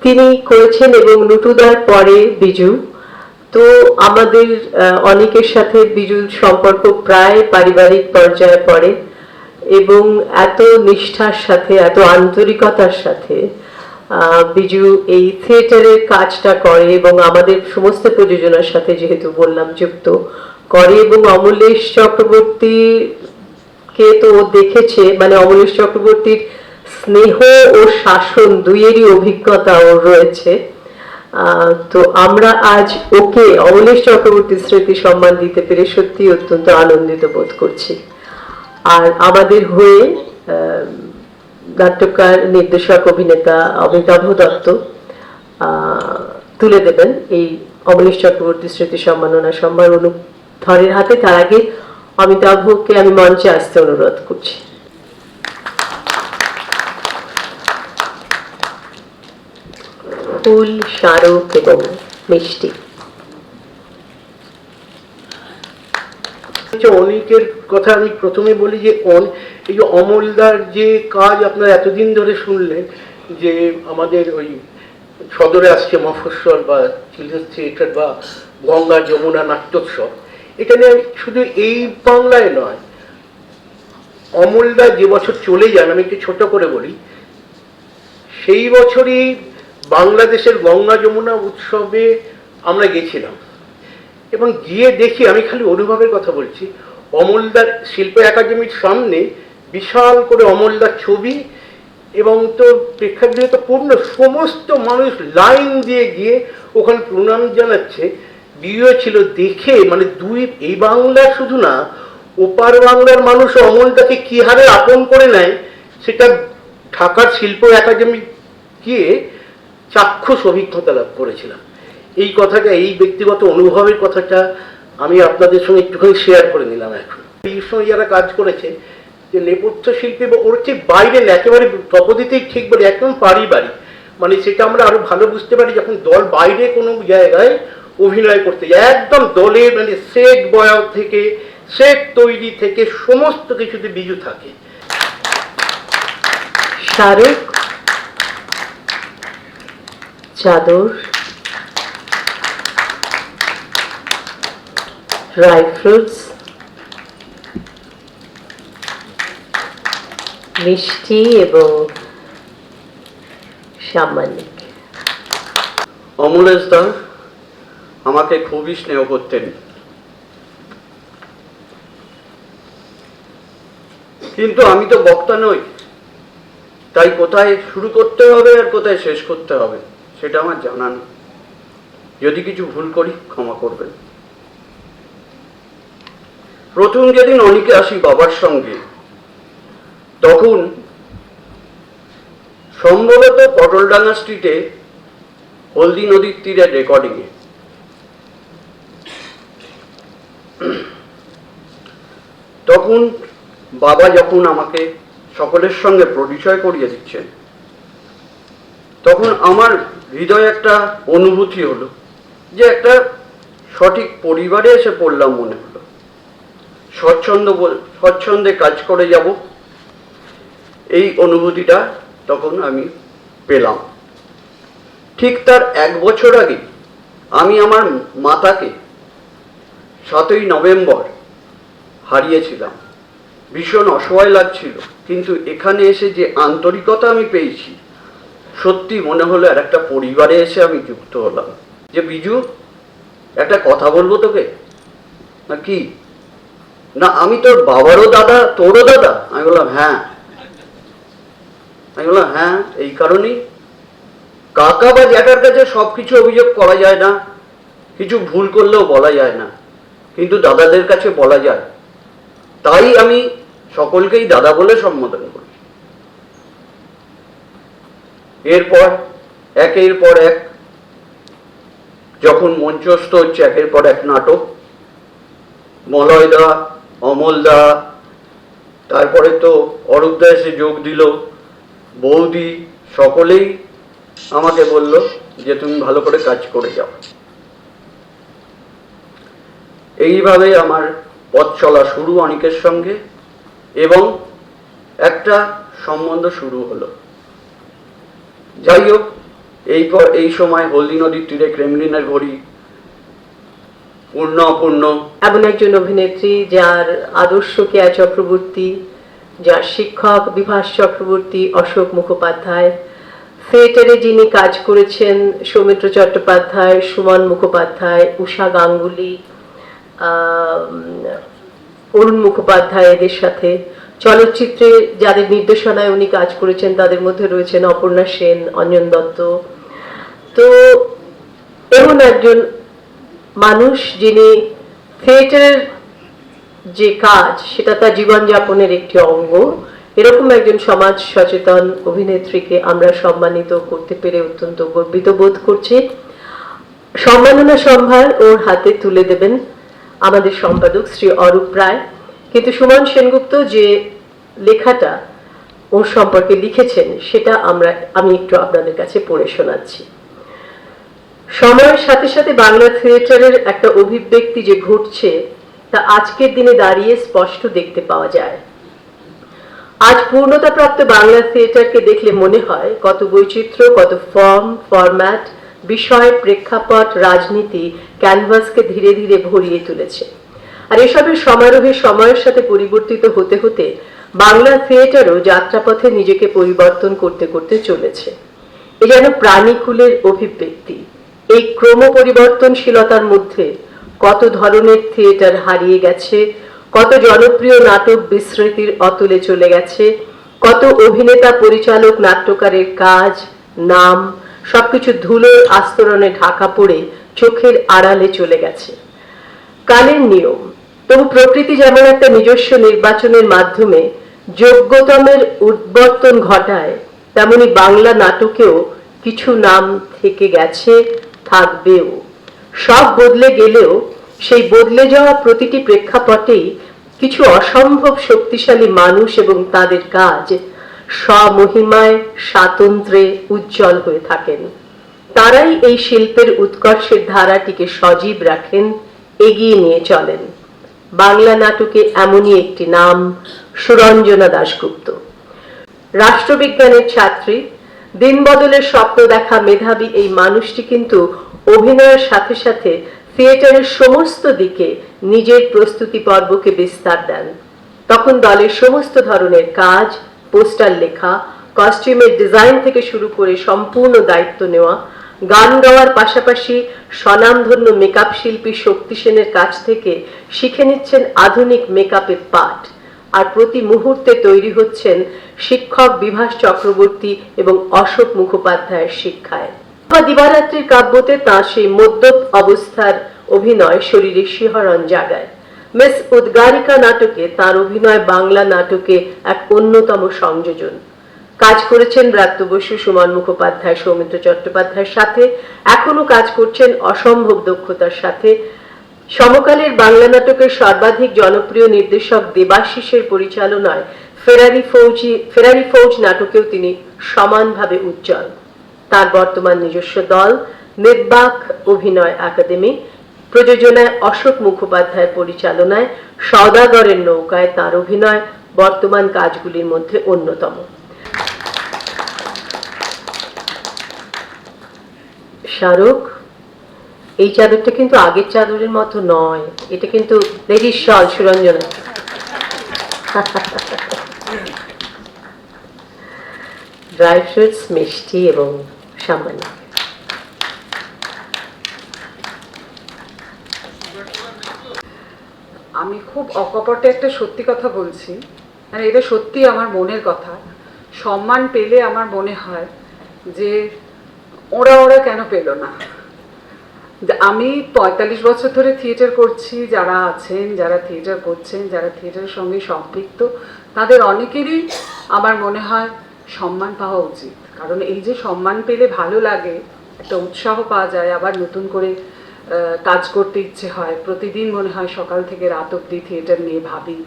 C: তিনি করেছেন, এবং নুটুদার পরে বিজু। তো আমাদের অনেকের সাথে বিজুর সম্পর্ক প্রায় পারিবারিক পর্যায়ে পড়ে, এবং এত নিষ্ঠার সাথে, এত আন্তরিকতার সাথে বিজু এই থিয়েটারের কাজটা করে, এবং আমাদের সমস্ত প্রযোজনার সাথে যেহেতু বললাম যুক্ত করে। এবং অমলেশ চক্রবর্তীকে তো ও দেখেছে, মানে অমলেশ চক্রবর্তীর স্নেহ ও শাসন দুইয়েরই অভিজ্ঞতা ওর রয়েছে। তো আমরা আজ ওকে অমলেশ চক্রবর্তীর স্মৃতি সম্মান দিতে পেরে সত্যি অত্যন্ত আনন্দিত বোধ করছি। আর আমাদের হয়ে নাট্যকার, নির্দেশক, অভিনেতা অমিতাভ দত্ত তুলে দেবেন এই অমলেশ চক্রবর্তী স্মৃতি সম্মাননা সম্মান অনুধরের হাতে। তার আগে অমিতাভকে আমি মঞ্চে আসতে অনুরোধ করছি। ফুল, স্মারক এবং মিষ্টি।
B: অনেকের কথা আমি প্রথমে বলি যে এই যে অমলদার যে কাজ আপনারা এতদিন ধরে শুনলেন, যে আমাদের ওই সদরে আসছে মফস্বল বা চিলড্রেন্স থিয়েটার বা গঙ্গা যমুনা নাট্যোৎসব, এটা নিয়ে শুধু এই বাংলায় নয়, অমলদা যে বছর চলে যান, আমি একটু ছোট করে বলি, সেই বছরই বাংলাদেশের গঙ্গা যমুনা উৎসবে আমরা গেছিলাম, এবং গিয়ে দেখি, আমি খালি অনুভবের কথা বলছি, অমলদার শিল্প একাডেমির সামনে বিশাল করে অমলদার ছবি, এবং তো প্রেক্ষাগৃহ তো পূর্ণ, সমস্ত মানুষ লাইন দিয়ে গিয়ে ওখানে প্রণাম জানাচ্ছে। বিয়ে ছিল দেখে, মানে এই বাংলার শুধু না, ওপার বাংলার মানুষ অমলদাকে কি হারে আপন করে নেয়, সেটা ঢাকার শিল্প একাডেমি গিয়ে চাক্ষুষ অভিজ্ঞতা লাভ করেছিলাম। এই কথাটা, এই ব্যক্তিগত অনুভবের কথাটা আমি আপনাদের সঙ্গে একটুখানি শেয়ার করে নিলাম। এখন এই সময় যারা কাজ করেছে, যে নেপথ্য শিল্পী বা ওর ঠিক বাইরে একেবারে তপদিতেই ঠিক বলে, একদম পারিবারিক, মানে সেটা আমরা আরো ভালো বুঝতে পারি যখন দল বাইরে কোনো জায়গায় অভিনয় করতে যায়। একদম দলে, মানে সেট বয়া থেকে সেট তৈরি থেকে সমস্ত কিছুতে বিজু থাকে।
C: স্মারক, চাদর, ড্রাই ফ্রুটস, মিষ্টি এবং সাম্মানিক।
G: অমলেশ দা আমাকে খুবই স্নেহ করতেন, কিন্তু আমি তো বক্তা নই, তাই কোথায় শুরু করতে হবে আর কোথায় শেষ করতে হবে সেটা আমার জানা নেই। যদি কিছু ভুল করি ক্ষমা করবেন। প্রথম যেদিন অনিকে আসি বাবার সঙ্গে, তখন সম্ভবত পটলডাঙ্গা স্ট্রিটে হলদি নদীর তীরে রেকর্ডিংয়ে। তখন বাবা যখন আমাকে সকলের সঙ্গে পরিচয় করিয়ে দিচ্ছেন, তখন আমার হৃদয়ে একটা অনুভূতি হলো যে একটা সঠিক পরিবারে এসে পড়লাম মনে হলো। স্বচ্ছন্দে কাজ করে যাব, এই অনুভূতিটা তখন আমি পেলাম। ঠিক তার 1 বছর আগে আমি আমার মাতাকে 7ই নভেম্বর হারিয়েছিলাম। ভীষণ অসহায় লাগছিল, কিন্তু এখানে এসে যে আন্তরিকতা আমি পেয়েছি, সত্যি মনে হলো আর একটা পরিবারে এসে আমি যুক্ত হলাম। যে বিজু, একটা কথা বলবো তোকে। না কি? না আমি তোর বাবারও দাদা, তোরও দাদা? আমি বললাম হ্যাঁ। আমি বললাম হ্যাঁ, এই কারণেই কাকা বা জ্যাঠার কাছে সবকিছু অভিযোগ করা যায় না, কিছু ভুল করলেও বলা যায় না, কিন্তু দাদাদের কাছে বলা যায়। তাই আমি সকলকেই দাদা বলে সম্বোধন করি। এরপর একের পর এক যখন মঞ্চস্থ হচ্ছে একের পর এক নাটক, মলয়দা, অমলদা, তারপরে তো অরূপদা এসে যোগ দিল, বৌদি, সকলেই আমাকে বলল যে তুমি ভালো করে কাজ করে যাও। এইভাবে আমার পথ চলা শুরু অনিকের সঙ্গে, এবং একটা সম্বন্ধ শুরু হলো। যাই হোক, এই সময় হলদি নদীর তীরে ক্রেমলিনের ঘড়ি পূর্ণ অপূর্ণ।
C: এমন একজন অভিনেত্রী যার আদর্শ কেয়া চক্রবর্তী, যার শিক্ষক বিভাস চক্রবর্তী, অশোক মুখোপাধ্যায়, থিয়েটারে যিনি কাজ করেছেন সৌমিত্র চট্টোপাধ্যায়, সুমন মুখোপাধ্যায়, উষা গাঙ্গুলি, অরুণ মুখোপাধ্যায়, এদের সাথে চলচ্চিত্রে যাদের নির্দেশনায় উনি কাজ করেছেন তাদের মধ্যে রয়েছেন অপর্ণা সেন, অঞ্জন দত্ত। তো এমন একজন মানুষ যিনি থিয়েটারের যে কাজ সেটা তার জীবনযাপনের একটি অঙ্গ, এরকম একজন সমাজ সচেতন অভিনেত্রীকে আমরা সম্মানিত করতে পেরে অত্যন্ত গর্বিত বোধ করছি। সম্মাননা সম্ভার ওর হাতে তুলে দেবেন আমাদের সম্পাদক শ্রী অরূপ রায়। কিন্তু সুমন সেনগুপ্ত যে লেখাটা ওর সম্পর্কে লিখেছেন সেটা আমি একটু আপনাদের কাছে পড়ে শোনাচ্ছি। সময়ের সাথে সাথে বাংলা থিয়েটারের একটা অভিব্যক্তি যে ঘটছে তা আজকের দিনে দাঁড়িয়ে স্পষ্ট দেখতে পাওয়া যায়। আজ পূর্ণতাপ্রাপ্ত বাংলা থিয়েটারকে দেখলে মনে হয় কত বৈচিত্র্য, কত ফর্ম, ফরম্যাট, বিষয়, প্রেক্ষাপট, রাজনীতি ক্যানভাসকে ধীরে ধীরে ভরিয়ে তুলেছে। আর এসবের সমারোহে সময়ের সাথে পরিবর্তিত হতে হতে বাংলা থিয়েটারও যাত্রাপথে নিজেকে পরিবর্তন করতে করতে চলেছে। এ যেন প্রাণীকুলের অভিব্যক্তি। এই ক্রম পরিবর্তনশীলতার মধ্যে কত ধরনের থিয়েটার হারিয়ে গেছে, কত জনপ্রিয় নাটক বিস্মৃতির অতলে চলে গেছে, কত অভিনেতা, পরিচালক, নাট্যকারের কাজ, নাম সবকিছু ধুলোর আস্তরণে ঢাকা পড়ে চোখের আড়ালে চলে গেছে। কালের নিয়ম, তবু প্রকৃতি যেমন একটা নিজস্ব নির্বাচনের মাধ্যমে যোগ্যতমের উদ্বর্তন ঘটায়, তেমনি বাংলা নাটকেও কিছু নাম থেকে গেছে, থাকবেও। সব বদলে গেলেও সেই বদলে যাওয়া প্রতিটি প্রেক্ষাপটেই কিছু অসম্ভব শক্তিশালী মানুষ এবং তাদের কাজ স্বমহিমায় স্বাতন্ত্র্যে উজ্জ্বল হয়ে থাকেন। তারাই এই শিল্পের উৎকর্ষের ধারাটিকে সজীব রাখেন, এগিয়ে নিয়ে চলেন। বাংলা নাটকে এমনই একটি নাম সুরঞ্জনা দাশগুপ্ত। রাষ্ট্রবিজ্ঞানের ছাত্রী, দিন বদলের স্বপ্ন দেখা মেধাবী এই মানুষটি কিন্তু অভিনয়ের সাথে সাথে থিয়েটারের সমস্ত দিকে নিজের প্রস্তুতি পর্বকে বিস্তার দেন। তখন দলের সমস্ত ধরনের কাজ, পোস্টার লেখা, কস্টিউমের ডিজাইন থেকে শুরু করে সম্পূর্ণ দায়িত্ব নেওয়া, গান গাওয়ার পাশাপাশি স্বনামধন্য মেকআপ শিল্পী শক্তি সেনের কাছ থেকে শিখে নিচ্ছেন আধুনিক মেকআপের পাঠ, আর প্রতি মুহূর্তে তৈরি হচ্ছেন শিক্ষক বিভাস চক্রবর্তী এবং অশোক মুখোপাধ্যায়ের শিক্ষায়। দিবারাত্রির কাব্যতে তাঁর সেই মদ্যপ অবস্থার অভিনয় শরীরে শিহরণ জাগায়। মিস উদ্গারিকা নাটকে তার অভিনয় বাংলা নাটকে এক অন্যতম সংযোজন। কাজ করেছেন ব্রাত্য বসু, সুমন মুখোপাধ্যায়, সৌমিত্র চট্টোপাধ্যায়ের সাথে, এখনো কাজ করছেন অসম্ভব দক্ষতার সাথে। সমকালের বাংলা নাটকের সর্বাধিক জনপ্রিয় নির্দেশক দেবাশিসের পরিচালনায় ফেরারি ফৌজ নাটকেও তিনি সমানভাবে উজ্জ্বল। তার বর্তমান নিজস্ব দল নির্বাক অভিনয় একাডেমি, প্রযোজনায় অশোক মুখোপাধ্যায়ের পরিচালনায় সওদাগরের নৌকায় তার অভিনয় বর্তমান কাজগুলির মধ্যে অন্যতম। শাহরুখ, এই চাদরটা কিন্তু আগের চাদরের মতো নয়, এটা কিন্তু লেডিস শল সুরঞ্জনা। ড্রাই ফ্রুটস, মিষ্টি এবং সামান্য।
H: আমি খুব অকপটে একটা সত্যি কথা বলছি, মানে এটা সত্যি আমার মনের কথা। সম্মান পেলে আমার মনে হয় যে ওরা কেন পেল না। আমি ৪৫ বছর ধরে থিয়েটার করছি, যারা আছেন, যারা থিয়েটার করছেন, যারা থিয়েটারের সঙ্গে সম্পৃক্ত, তাদের অনেকেরই আমার মনে হয় সম্মান পাওয়া উচিত। কারণ এই যে সম্মান পেলে ভালো লাগে, একটা উৎসাহ পাওয়া যায়, আবার নতুন করে কাজ করতে ইচ্ছে হয়। প্রতিদিন মনে হয় সকাল থেকে রাত অবধি থিয়েটার নিয়ে ভাবি,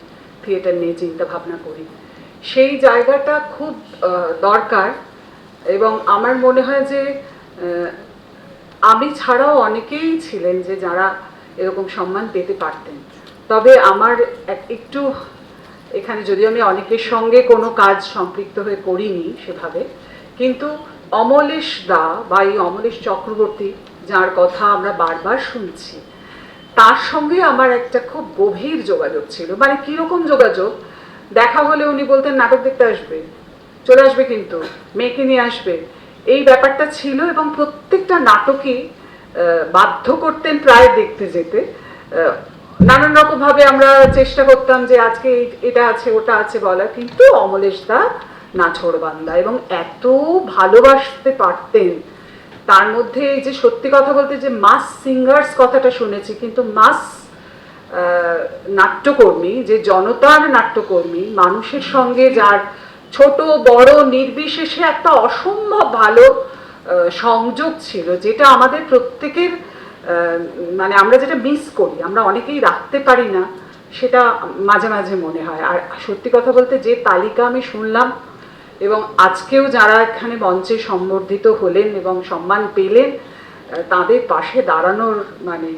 H: থিয়েটার নিয়ে চিন্তা ভাবনা করি। সেই জায়গাটা খুব দরকার। এবং আমার মনে হয় যে আমি ছাড়াও অনেকেই ছিলেন যে যারা এরকম সম্মান পেতে পারতেন। তবে আমার একটু এখানে, যদিও আমি অনেকের সঙ্গে কোনো কাজ সম্পৃক্ত হয়ে করিনি সেভাবে, কিন্তু অমলেশ দা বা এই অমলেশ চক্রবর্তী, যার কথা আমরা বারবার শুনছি, তার সঙ্গে আমার একটা খুব গভীর যোগাযোগ ছিল। মানে কীরকম যোগাযোগ? দেখা হলে উনি বলতেন নাটক দেখতে আসবে, চলে আসবে, কিন্তু মেয়েকে নিয়ে আসবে, এই ব্যাপারটা ছিল। এবং প্রত্যেকটা নাটকই বাধ্য করতেন প্রায় দেখতে যেতে। নানান রকমভাবে আমরা চেষ্টা করতাম যে আজকে এটা আছে ওটা আছে বলার, কিন্তু অমলেশ দা নাছোড়বান্দা এবং এত ভালোবাসতে পারতেন। তার মধ্যে এই যে সত্যি কথা বলতে যে মাস সিঙ্গার্স কথাটা শুনেছি, কিন্তু মাস নাট্যকর্মী, যে জনতার নাট্যকর্মী, মানুষের সঙ্গে যার ছোট বড় নির্বিশেষে একটা অসম্ভব ভালো সংযোগ ছিল, যেটা আমাদের প্রত্যেকের মানে আমরা যেটা মিস করি, আমরা অনেকেই রাখতে পারি না, সেটা মাঝে মাঝে মনে হয়। আর সত্যি কথা বলতে যে তালিকা আমি শুনলাম, এবং আজকেও যারা এখানে মঞ্চে সম্বর্ধিত হলেন এবং সম্মান পেলেন, তাদের পাশে দাঁড়ানোর মানে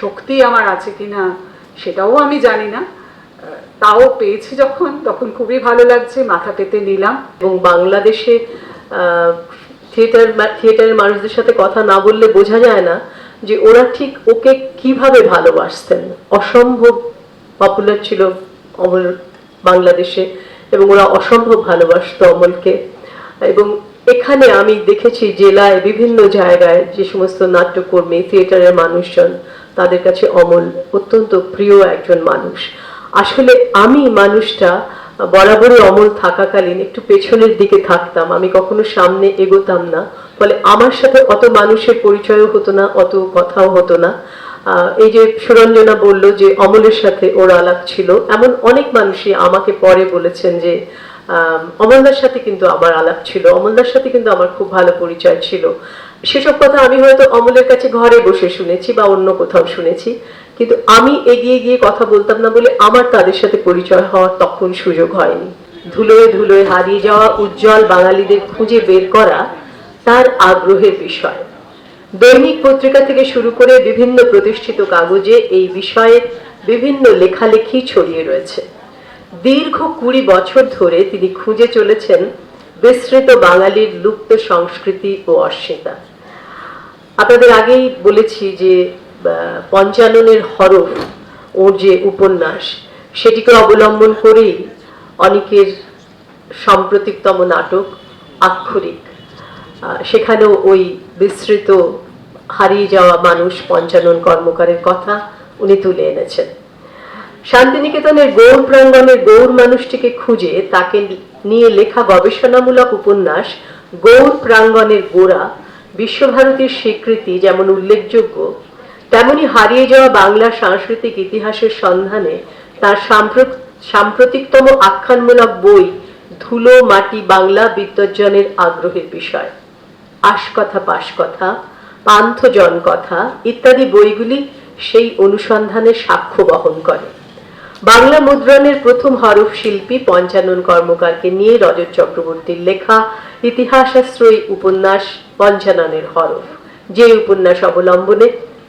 H: শক্তি আমার আছে কিনা সেটাও আমি জানি না। তাও পেয়েছি যখন, তখন খুবই ভালো লাগছে, মাথা পেতে নিলাম।
C: এবং বাংলাদেশে থিয়েটারের মানুষদের সাথে কথা না বললে বোঝা যায় না যে ওরা ঠিক ওকে কিভাবে ভালোবাসতেন। অসম্ভব পপুলার ছিল অমল বাংলাদেশে, এবং ওরা অসম্ভব ভালোবাসতো অমলকে। এবং এখানে আমি দেখেছি জেলায় বিভিন্ন জায়গায় যে সমস্ত নাট্যকর্মী, থিয়েটারের মানুষজন, তাদের কাছে অমল অত্যন্ত প্রিয় একজন মানুষ। আসলে আমি মানুষটা বরাবরই অমল থাকাকালীন একটু পেছনের দিকে থাকতাম, আমি কখনো সামনে এগোতাম না, ফলে আমার সাথে অত মানুষের পরিচয়ও হতো না, অত কথাও হতো না। এই যে সুরঞ্জনা বলল যে অমলের সাথে ওর আলাপ ছিল, এমন অনেক মানুষই আমাকে পরে বলেছেন যে অমলদার সাথে কিন্তু আমার আলাপ ছিল, অমলদার সাথে কিন্তু আমার খুব ভালো পরিচয় ছিল। সেসব কথা আমি হয়তো অমলের কাছে ঘরে বসে শুনেছি বা অন্য কোথাও শুনেছি, কিন্তু আমি এগিয়ে গিয়ে কথা বলতাম না বলে আমার তাদের সাথে পরিচয় হওয়ার তখন সুযোগ হয়নি। ধুলোয় ধুলোয় হারিয়ে যাওয়া উজ্জ্বল বাঙালিদের খুঁজে বের করা তার আগ্রহের বিষয়। দৈনিক পত্রিকা থেকে শুরু করে বিভিন্ন প্রতিষ্ঠিত কাগজে এই বিষয়ে বিভিন্ন লেখালেখি ছড়িয়ে রয়েছে। দীর্ঘ ২০ বছর ধরে তিনি খুঁজে চলেছেন বিস্মৃত বাঙালির লুপ্ত সংস্কৃতি ও অস্মিতা। আপনাদের আগেই বলেছি যে পঞ্চাননের হরফ ওর যে উপন্যাস সেটিকে অবলম্বন করেই অনেকের সাম্প্রতিকতম নাটক আক্ষরিক, সেখানেও ওই বিস্তৃত হারিয়ে যাওয়া মানুষ পঞ্চানন কর্মকারের কথা উনি তুলে এনেছেন। শান্তিনিকেতনের গৌর প্রাঙ্গণের গৌর মানুষটিকে খুঁজে তাকে নিয়ে লেখা গবেষণামূলক উপন্যাস গৌর প্রাঙ্গণের গোড়া বিশ্বভারতীর স্বীকৃতি যেমন উল্লেখযোগ্য, তেমনি হারিয়ে যাওয়া বাংলার সাংস্কৃতিক ইতিহাসের সন্ধানে তার সাম্প্রতিকতম আখ্যানমূলক বই ধুলো মাটি বাংলা বিদ্বজ্জনের আগ্রহের বিষয়। আশকথা পাশকথা, পান্থজন কথা ইত্যাদি বইগুলি সেই অনুসন্ধানের সাক্ষ্য বহন করে। বাংলা মুদ্রণের প্রথম হরফ শিল্পী পঞ্চানন কর্মকারকে নিয়ে রজত চক্রবর্তীর লেখা ইতিহাসাশ্রয়ী উপন্যাস পঞ্চাননের হরফ, যে উপন্যাস অবলম্বনে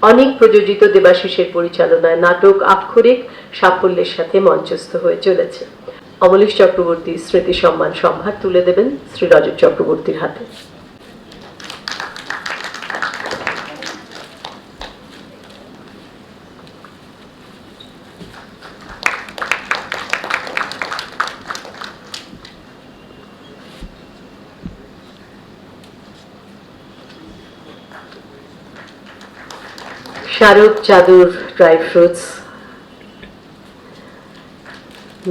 C: অনেক প্রযোজিত দেবাশিসের পরিচালনায় নাটক আক্ষরিক সাফল্যের সাথে মঞ্চস্থ হয়ে চলেছে। অমলেশ চক্রবর্তী স্মৃতি সম্মান সম্ভার তুলে দেবেন শ্রী রজত চক্রবর্তীর হাতে। শারদ চাদর, ড্রাই ফ্রুটস,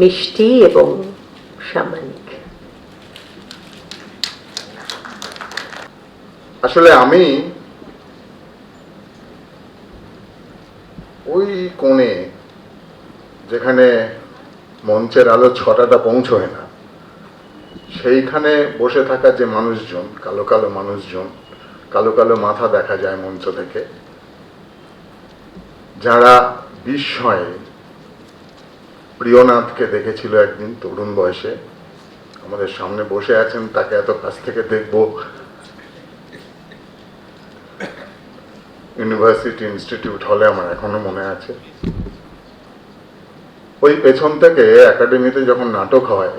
C: মিষ্টি এবং সামানিক।
I: আসলে আমি ওই কোণে যেখানে মঞ্চের আলো ছটাটা পৌঁছয় না, সেইখানে বসে থাকা যে মানুষজন, কালো কালো মানুষজন, কালো কালো মাথা দেখা যায় মঞ্চ থেকে, যারা বিস্ময়ে প্রিয়নাথকে দেখেছিল একদিন তরুণ বয়সে, আমাদের সামনে বসে আছেন, তাকে এত কাছ থেকে দেখব, ইউনিভার্সিটি ইনস্টিটিউট হলে আমার এখনো মনে আছে। ওই পেছন থেকে একাডেমিতে যখন নাটক হয়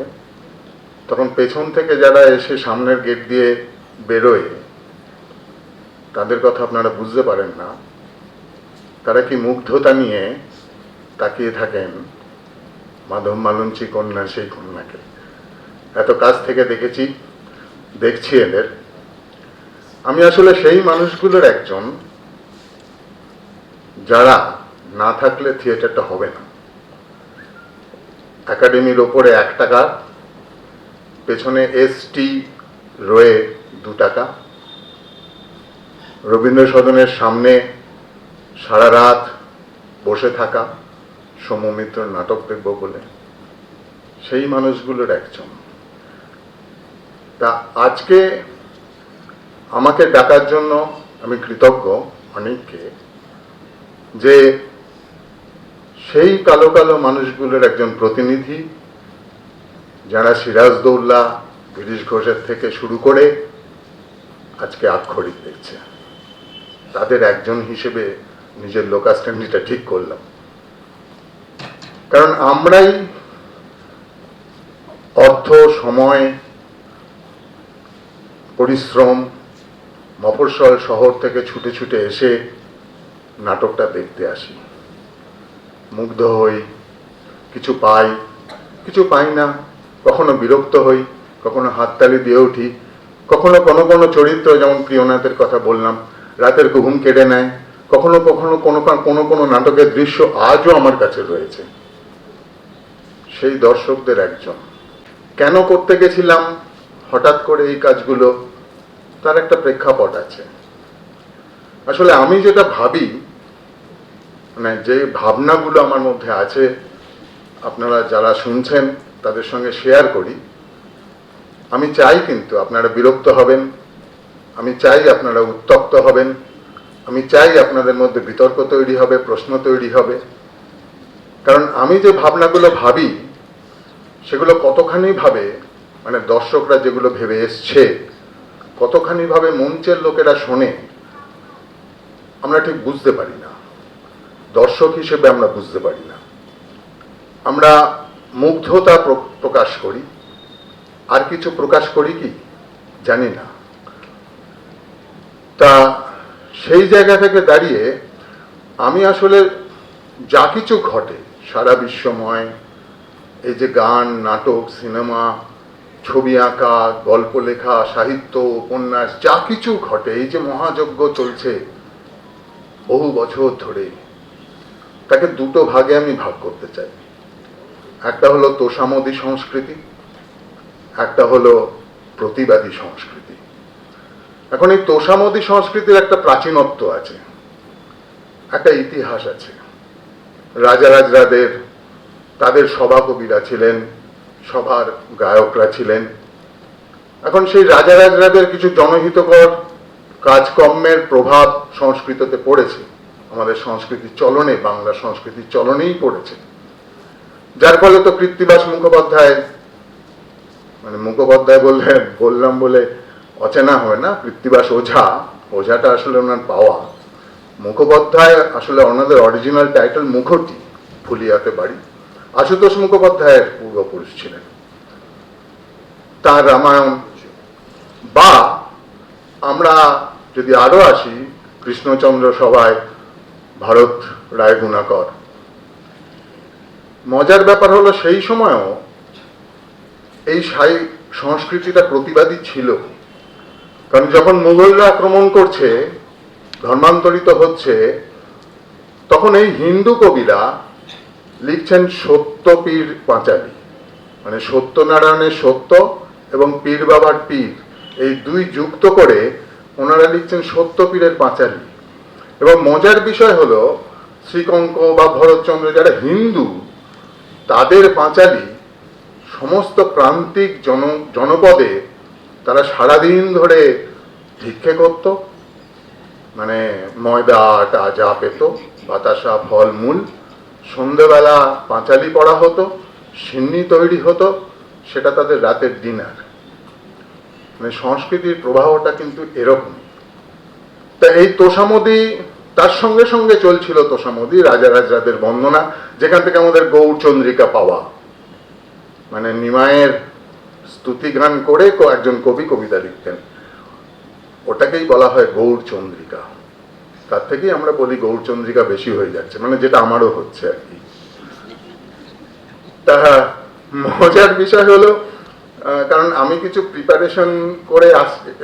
I: তখন পেছন থেকে যারা এসে সামনের গেট দিয়ে বেরোয় তাদের কথা আপনারা বুঝতে পারেন না, তারা কি মুগ্ধতা নিয়ে তাকিয়ে থাকেন মাধব মালঞ্চী কন্যা সেই কন্যাকে। এত কাছ থেকে দেখছি এদের। আমি আসলে সেই মানুষগুলোর একজন যারা না থাকলে থিয়েটারটা হবে না। একাডেমির ওপরে 1 টাকা, পেছনে ST রয়ে 2 টাকা, রবীন্দ্র সদনের সামনে সারা রাত বসে থাকা সৌম্যমিত্র নাটক দেখব বলে, সেই মানুষগুলোর একজন। তা আজকে আমাকে ডাকার জন্য আমি কৃতজ্ঞ অনেককে, যে সেই কালো কালো মানুষগুলোর একজন প্রতিনিধি, যারা সিরাজদৌল্লা, গিরিশ ঘোষের থেকে শুরু করে আজকে আক্ষরিক দেখছে, তাদের একজন হিসেবে নিজের লোকাস্ট্যান্ডিটা ঠিক করলাম। কারণ আমরাই অর্থ, সময়, পরিশ্রম মফস্বল শহর থেকে ছুটে ছুটে এসে নাটকটা দেখতে আসি, মুগ্ধ হই, কিছু পাই, কিছু পাই না, কখনো বিরক্ত হই, কখনো হাততালি দিয়ে উঠি, কখনো কোনো চরিত্র, যেমন প্রিয়নাথের কথা বললাম, রাতের ঘুম কেড়ে নেয়, কখনো কখনো কোনো নাটকের দৃশ্য আজও আমার কাছে রয়েছে। সেই দর্শকদের একজন। কেন করতে গেছিলাম হঠাৎ করে এই কাজগুলো, তার একটা প্রেক্ষাপট আছে। আসলে আমি যেটা ভাবি, মানে যে ভাবনাগুলো আমার মধ্যে আছে, আপনারা যারা শুনছেন তাদের সঙ্গে শেয়ার করি। আমি চাই কিন্তু আপনারা বিরক্ত হবেন, আমি চাই আপনারা উত্তপ্ত হবেন, আমি চাই আপনাদের মধ্যে বিতর্ক তৈরি হবে, প্রশ্ন তৈরি হবে। কারণ আমি যে ভাবনাগুলো ভাবি সেগুলো কতখানি ভাবে, মানে দর্শকরা যেগুলো ভেবে এসছে, কতখানি ভাবে মঞ্চের লোকেরা শোনে, আমরা ঠিক বুঝতে পারি না। দর্শক হিসেবে আমরা বুঝতে পারি না। আমরা মুগ্ধতা প্রকাশ করি, আর কিছু প্রকাশ করি কি জানি না। তা সেই জায়গা থেকে দাঁড়িয়ে আমি আসলে যা কিছু ঘটে সারা বিশ্বময়, এই যে গান, নাটক, সিনেমা, ছবি আঁকা, গল্প লেখা, সাহিত্য, উপন্যাস, যা কিছু ঘটে, এই যে মহাযজ্ঞ চলছে বহু বছর ধরে, তাকে দুটো ভাগে আমি ভাগ করতে চাই। একটা হলো তোষামোদী সংস্কৃতি, একটা হলো প্রতিবাদী সংস্কৃতি। এখন এই তোষামোদী সংস্কৃতির একটা প্রাচীনত্ব আছে, একটা ইতিহাস আছে। রাজারাজরাদের তাদের সভাকবিরা ছিলেন, সভার গায়করা ছিলেন। এখন সেই রাজারাজরাদের কিছু জনহিতকর কাজকর্মের প্রভাব সংস্কৃততে পড়েছে, আমাদের সংস্কৃতির চলনে, বাংলা সংস্কৃতির চলনেই পড়েছে। যার ফলে তো কৃত্তিবাস মুখোপাধ্যায়, মানে মুখোপাধ্যায় বললাম বলে অচেনা হয় না, কৃত্তিবাস ওঝা, ওঝাটা আসলে ওনার পাওয়া। মুখোপাধ্যায় আসলে ওনাদের অরিজিনাল টাইটেল মুখোটি, ফুলিয়াতে বাড়ি। আশুতোষ মুখোপাধ্যায়ের পূর্বপুরুষ ছিলেন। তার রামায়ণ, বা আমরা যদি আরো আসি, কৃষ্ণচন্দ্র সভায় ভারত রায় গুণাকর। মজার ব্যাপার হলো সেই সময়ও এই সংস্কৃতিটা প্রতিবাদী ছিল। কারণ যখন মুঘলরা আক্রমণ করছে, ধর্মান্তরিত হচ্ছে, তখন এই হিন্দু কবিরা লিখছেন সত্য পীর পাঁচালী, মানে সত্যনারায়ণের সত্য এবং পীর বাবার পীর, এই দুই যুক্ত করে ওনারা লিখছেন সত্য পীরের পাঁচালী। এবং মজার বিষয় হলো শ্রীকঙ্ক বা ভরতচন্দ্র যারা হিন্দু, তাদের পাঁচালী সমস্ত প্রান্তিক জনপদে তারা সারাদিন ধরে ভিক্ষে করত, মানে ময়দা আটা যা পেত, বাতাসা ফলমূল, সন্ধ্যেবেলা পাঁচালি পড়া হতো, সিন্নি তৈরি হতো, সেটা তাদের রাতের ডিনার। মানে সংস্কৃতির প্রবাহটা কিন্তু এরকম। তা এই তোষামোদী, তার সঙ্গে সঙ্গে চলছিল তোষামোদী, রাজারাজরাদের বন্দনা, যেখান থেকে আমাদের গৌরচন্দ্রিকা পাওয়া, মানে নিমায়ের স্তুতি গান করে একজন কবি কবিতা লিখতেন, ওটাকেই বলা হয় গৌরচন্দ্রিকা। তার থেকেই আমরা বলি গৌরচন্দ্রিকা বেশি হয়ে যাচ্ছে, মানে যেটা আমারও হচ্ছে আর কি। তা মজার বিষয় হলো, কারণ আমি কিছু প্রিপারেশন করে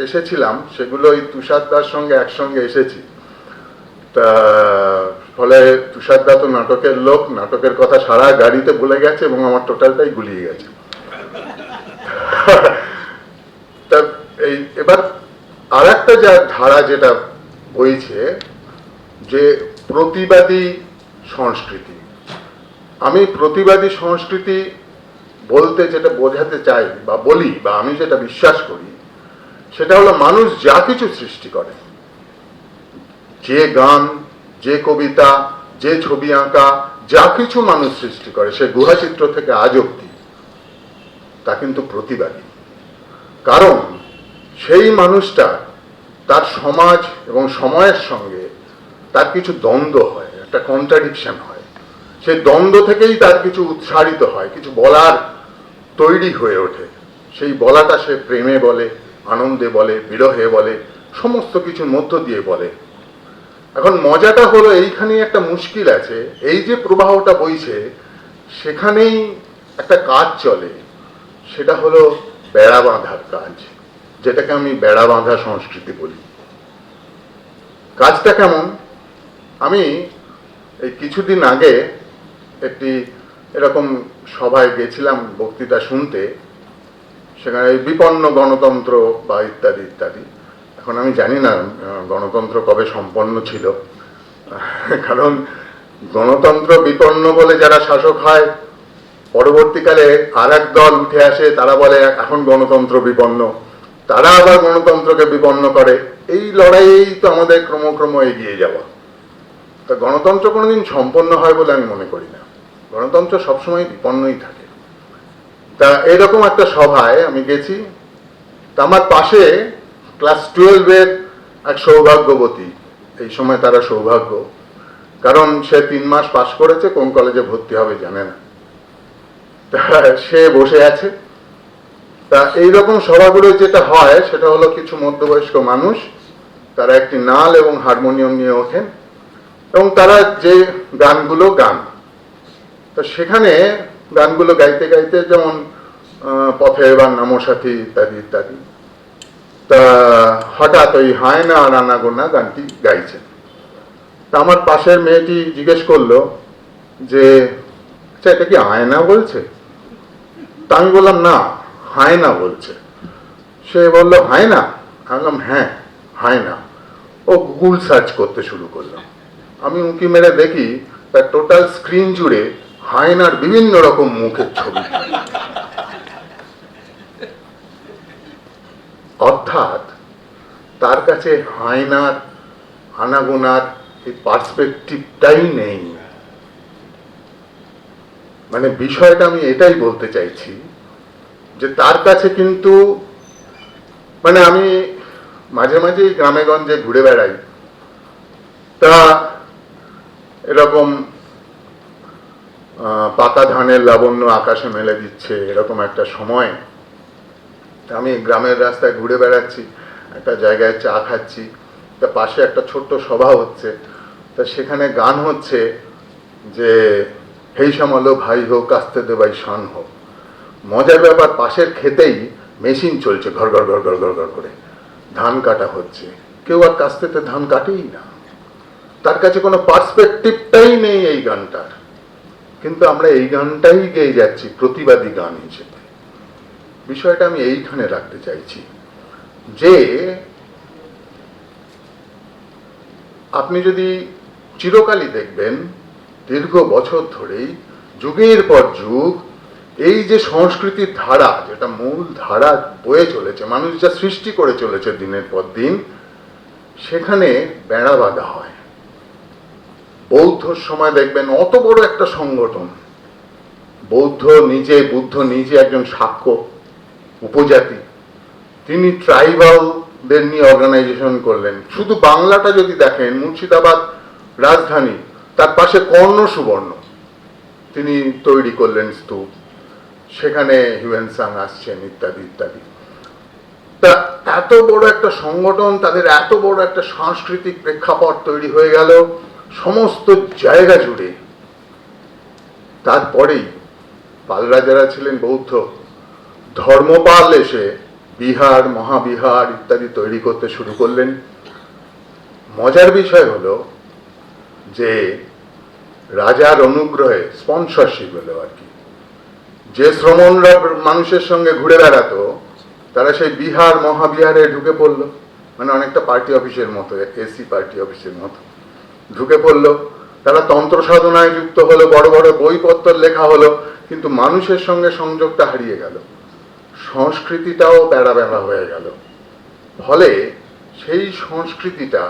I: এসেছিলাম, সেগুলো ওই তুষার দার সঙ্গে একসঙ্গে এসেছি। তা ফলে তুষার দা তো নাটকের লোক, নাটকের কথা সারা গাড়িতে ভুলে গেছে এবং আমার টোটালটাই গুলিয়ে গেছে। তা এই এবার আর একটা যা ধারা যেটা বইছে, যে প্রতিবাদী সংস্কৃতি। আমি প্রতিবাদী সংস্কৃতি বলতে যেটা বোঝাতে চাই বা বলি, বা আমি যেটা বিশ্বাস করি, সেটা হলো মানুষ যা কিছু সৃষ্টি করে, যে গান, যে কবিতা, যে ছবি আঁকা, যা কিছু মানুষ সৃষ্টি করে, সে গুহাচিত্র থেকে আজ অব্দি, তা কিন্তু প্রতিবাদী। কারণ সেই মানুষটা, তার সমাজ এবং সময়ের সঙ্গে তার কিছু দ্বন্দ্ব হয়, একটা কন্ট্রাডিকশন হয়। সেই দ্বন্দ্ব থেকেই তার কিছু উৎসারিত হয়, কিছু বলার তৈরি হয়ে ওঠে। সেই বলাটা সে প্রেমে বলে, আনন্দে বলে, বিরহে বলে, সমস্ত কিছুর মধ্য দিয়ে বলে। এখন মজাটা হলো এইখানেই একটা মুশকিল আছে, এই যে প্রবাহটা বইছে, সেখানেই একটা কাজ চলে, সেটা হলো বেড়া বাঁধার কাজ, যেটাকে আমি বেড়া বাঁধা সংস্কৃতি বলি। কাজটা কেমন? আমি এই কিছুদিন আগে একটি এরকম সভায় গেছিলাম বক্তৃতা শুনতে, সেখানে বিপন্ন গণতন্ত্র বা ইত্যাদি ইত্যাদি। এখন আমি জানি না গণতন্ত্র কবে সম্পন্ন ছিল, কারণ গণতন্ত্র বিপন্ন বলে যারা শাসক হয়, পরবর্তীকালে আর এক দল উঠে আসে, তারা বলে এখন গণতন্ত্র বিপন্ন, তারা আবার গণতন্ত্রকে বিপন্ন করে। এই লড়াইয়েই তো আমাদের ক্রমক্রম এগিয়ে যাওয়া। তা গণতন্ত্র কোনোদিন সম্পন্ন হয় বলে আমি মনে করি না, গণতন্ত্র সবসময় বিপন্নই থাকে। তা এরকম একটা সভায় আমি গেছি। তা আমার পাশে ক্লাস 12-এর এক সৌভাগ্যবতী, এই সময় তারা সৌভাগ্য, কারণ সে 3 মাস পাশ করেছে, কোন কলেজে ভর্তি হবে জানে না, তা সে বসে আছে। তা এইরকম সভাগুলো যেটা হয়, সেটা হলো কিছু মধ্যবয়স্ক মানুষ, তারা একটি নাল এবং হারমোনিয়াম নিয়ে ওঠেন, এবং তারা যে গানগুলো গান, তো সেখানে গানগুলো গাইতে গাইতে যেমন পথে এবার নামো সাথী ইত্যাদি ইত্যাদি, তা হঠাৎ ওই হায়না আর আনাগোনা গানটি গাইছেন। তা আমার পাশের মেয়েটি জিজ্ঞেস করলো যে আচ্ছা এটা কি আয়না বলছে? তা আমি বললাম না, হায়না বলছে। সে বললো হায়না? আমি বললাম হ্যাঁ হায়না। ও গুগল সার্চ করতে শুরু করলাম। আমি উঁকি মেরে দেখি তার টোটাল স্ক্রিন জুড়ে হায়নার বিভিন্ন রকম মুখের ছবি। অর্থাৎ তার কাছে হায়নার আনাগোনার এই পার্সপেক্টিভটাই নেই। মানে বিষয়টা আমি এটাই বলতে চাইছি যে তার কাছে কিন্তু, মানে আমি মাঝে মাঝে গ্রামে গঞ্জে ঘুরে বেড়াই, তা এরকম পাকা ধানের লাবণ্য আকাশে মেলে দিচ্ছে এরকম একটা সময় আমি গ্রামের রাস্তায় ঘুরে বেড়াচ্ছি, একটা জায়গায় চা খাচ্ছি, তা পাশে একটা ছোট্ট সভা হচ্ছে, তা সেখানে গান হচ্ছে যে হেই সামালো ভাই হোক কাস্তে দে ভাই শান হোক। মজার ব্যাপার, পাশের খেতেই মেশিন চলছে ঘর ঘর ঘর ঘর ঘর ঘর করে, ধান কাটা হচ্ছে, কেউ আর কাস্তেতে ধান কাটেই না। তার কাছে কোনো পার্সপেক্টিভটাই নেই এই গানটার, কিন্তু আমরা এই গানটাই গেয়ে যাচ্ছি প্রতিবাদী গান হিসেবে। বিষয়টা আমি এইখানে রাখতে চাইছি যে আপনি যদি চিরকালই দেখবেন দীর্ঘ বছর ধরেই যুগের পর যুগ এই যে সংস্কৃতির ধারা, যেটা মূল ধারা বয়ে চলেছে, মানুষ যা সৃষ্টি করে চলেছে দিনের পর দিন, সেখানে বেড়া বাঁধা হয়। বৌদ্ধর সময় দেখবেন অত বড় একটা সংগঠন, বুদ্ধ নিজে একজন সাক্ষ্য উপজাতি, তিনি ট্রাইবালদের নিয়ে অর্গানাইজেশন করলেন। শুধু বাংলাটা যদি দেখেন, মুর্শিদাবাদ রাজধানী, তার পাশে কর্ণ সুবর্ণ তিনি তৈরি করলেন স্তূপ, সেখানে হিউয়েন সাং আসছেন ইত্যাদি ইত্যাদি। তা এত বড় একটা সংগঠন, তাদের এত বড় একটা সাংস্কৃতিক প্রেক্ষাপট তৈরি হয়ে গেল সমস্ত জায়গা জুড়ে। তারপরেই পাল রাজারা ছিলেন বৌদ্ধ, ধর্মপাল এসে বিহার মহাবিহার ইত্যাদি তৈরি করতে শুরু করলেন। মজার বিষয় হলো যে রাজার অনুগ্রহে, স্পন্সরশিপ হলো আর কি, যে শ্রমণরা মানুষের সঙ্গে ঘুরে বেড়াতো তারা সেই বিহার মহাবিহারে ঢুকে পড়লো, মানে অনেকটা পার্টি অফিসের মতো, এসি পার্টি অফিসের মতো ঢুকে পড়লো। তারা তন্ত্র সাধনায় যুক্ত হলো, বড় বড় বইপত্র লেখা হলো, কিন্তু মানুষের সঙ্গে সংযোগটা হারিয়ে গেল, সংস্কৃতিটাও বেড়া বেড়া হয়ে গেল। ফলে সেই সংস্কৃতিটা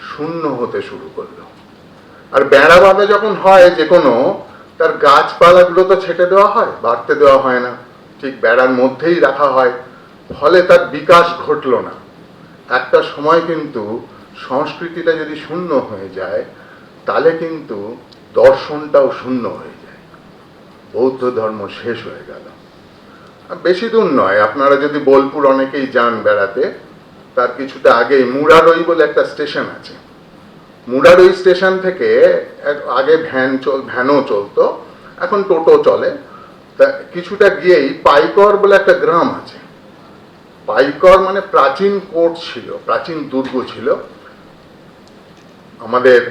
I: শূন্য হতে শুরু করলো। আর বেড়া বাঁধা যখন হয় যে কোনো, তার গাছপালাগুলো তো ছেটে দেওয়া হয়, বাড়তে দেওয়া হয় না, ঠিক বেড়ার মধ্যেই রাখা হয়, ফলে তার বিকাশ ঘটলো না। একটা সময় কিন্তু সংস্কৃতিটা যদি শূন্য হয়ে যায় তাহলে কিন্তু দর্শনটাও শূন্য হয়ে যায়, বৌদ্ধ ধর্ম শেষ হয়ে গেল। বেশি দূর নয়, আপনারা যদি বোলপুর অনেকেই যান বেড়াতে, তার কিছুটা আগেই মুরারই বলে একটা স্টেশন আছে। মুরারই স্টেশন থেকে আগে ভ্যানও চলতো, এখন টোটো চলে। তা কিছুটা গিয়েই পাইকর বলে একটা গ্রাম আছে। পাইকর মানে প্রাচীন কোট ছিল, প্রাচীন দুর্গ ছিল। আমাদের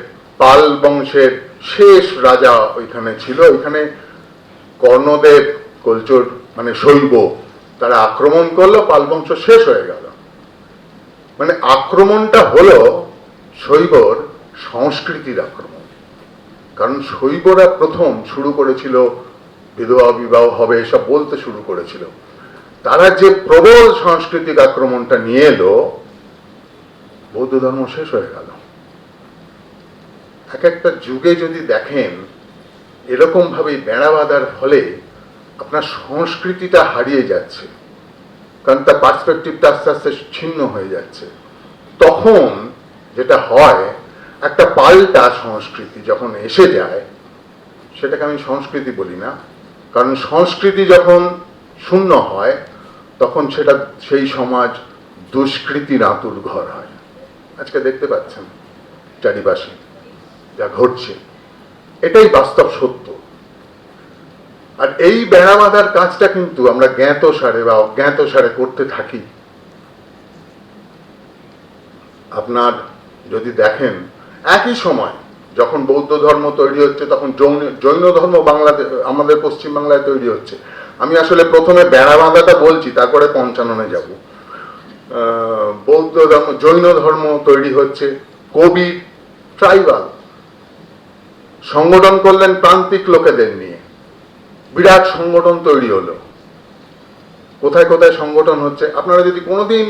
I: পাল বংশের শেষ রাজা ওইখানে ছিল। ওইখানে কর্ণদেব কলচর মানে শৈব, তারা আক্রমণ করলো, পাল বংশ শেষ হয়ে গেল। মানে আক্রমণটা হলো শৈবর সংস্কৃতির আক্রমণ, কারণ শৈবরা প্রথম শুরু করেছিল বিধবা বিবাহ হবে এসব বলতে শুরু করেছিল। তারা যে প্রবল সাংস্কৃতিক আক্রমণটা নিয়ে এলো, বৌদ্ধ ধর্ম শেষ হয়ে গেল। এক একটা যুগে যদি দেখেন এরকম ভাবেই বেড়া বাঁধার ফলে আপনার সংস্কৃতিটা হারিয়ে যাচ্ছে, কারণ তার পার্সপেক্টিভটা আস্তে আস্তে ছিন্ন হয়ে যাচ্ছে। তখন যেটা হয়, একটা পাল্টা সংস্কৃতি যখন এসে যায়, সেটাকে আমি সংস্কৃতি বলি না, কারণ সংস্কৃতি যখন শূন্য হয় তখন সেটা সেই সমাজ দুষ্কৃতির আঁতুর ঘর হয়। আজকে দেখতে পাচ্ছেন চারিপাশে যা ঘটছে, এটাই বাস্তব সত্য। আর এই বেড়া বাঁধার কাজটা কিন্তু আমরা জ্ঞাতসারে বা অজ্ঞাতসারে করতে থাকি। আপনার যদি দেখেন, একই সময় যখন বৌদ্ধ ধর্ম তৈরি হচ্ছে, তখন জৈন ধর্ম আমাদের পশ্চিমবাংলায় তৈরি হচ্ছে। আমি আসলে প্রথমে বেড়া বাঁধাটা বলছি, তারপরে পঞ্চাননে যাব। বৌদ্ধ ধর্ম, জৈন ধর্ম তৈরি হচ্ছে, কবি ট্রাইবাল সংগঠন করলেন প্রান্তিক লোকেদের নিয়ে, বিরাট সংগঠন তৈরি হলো। কোথায় কোথায় সংগঠন হচ্ছে, আপনারা যদি কোনোদিন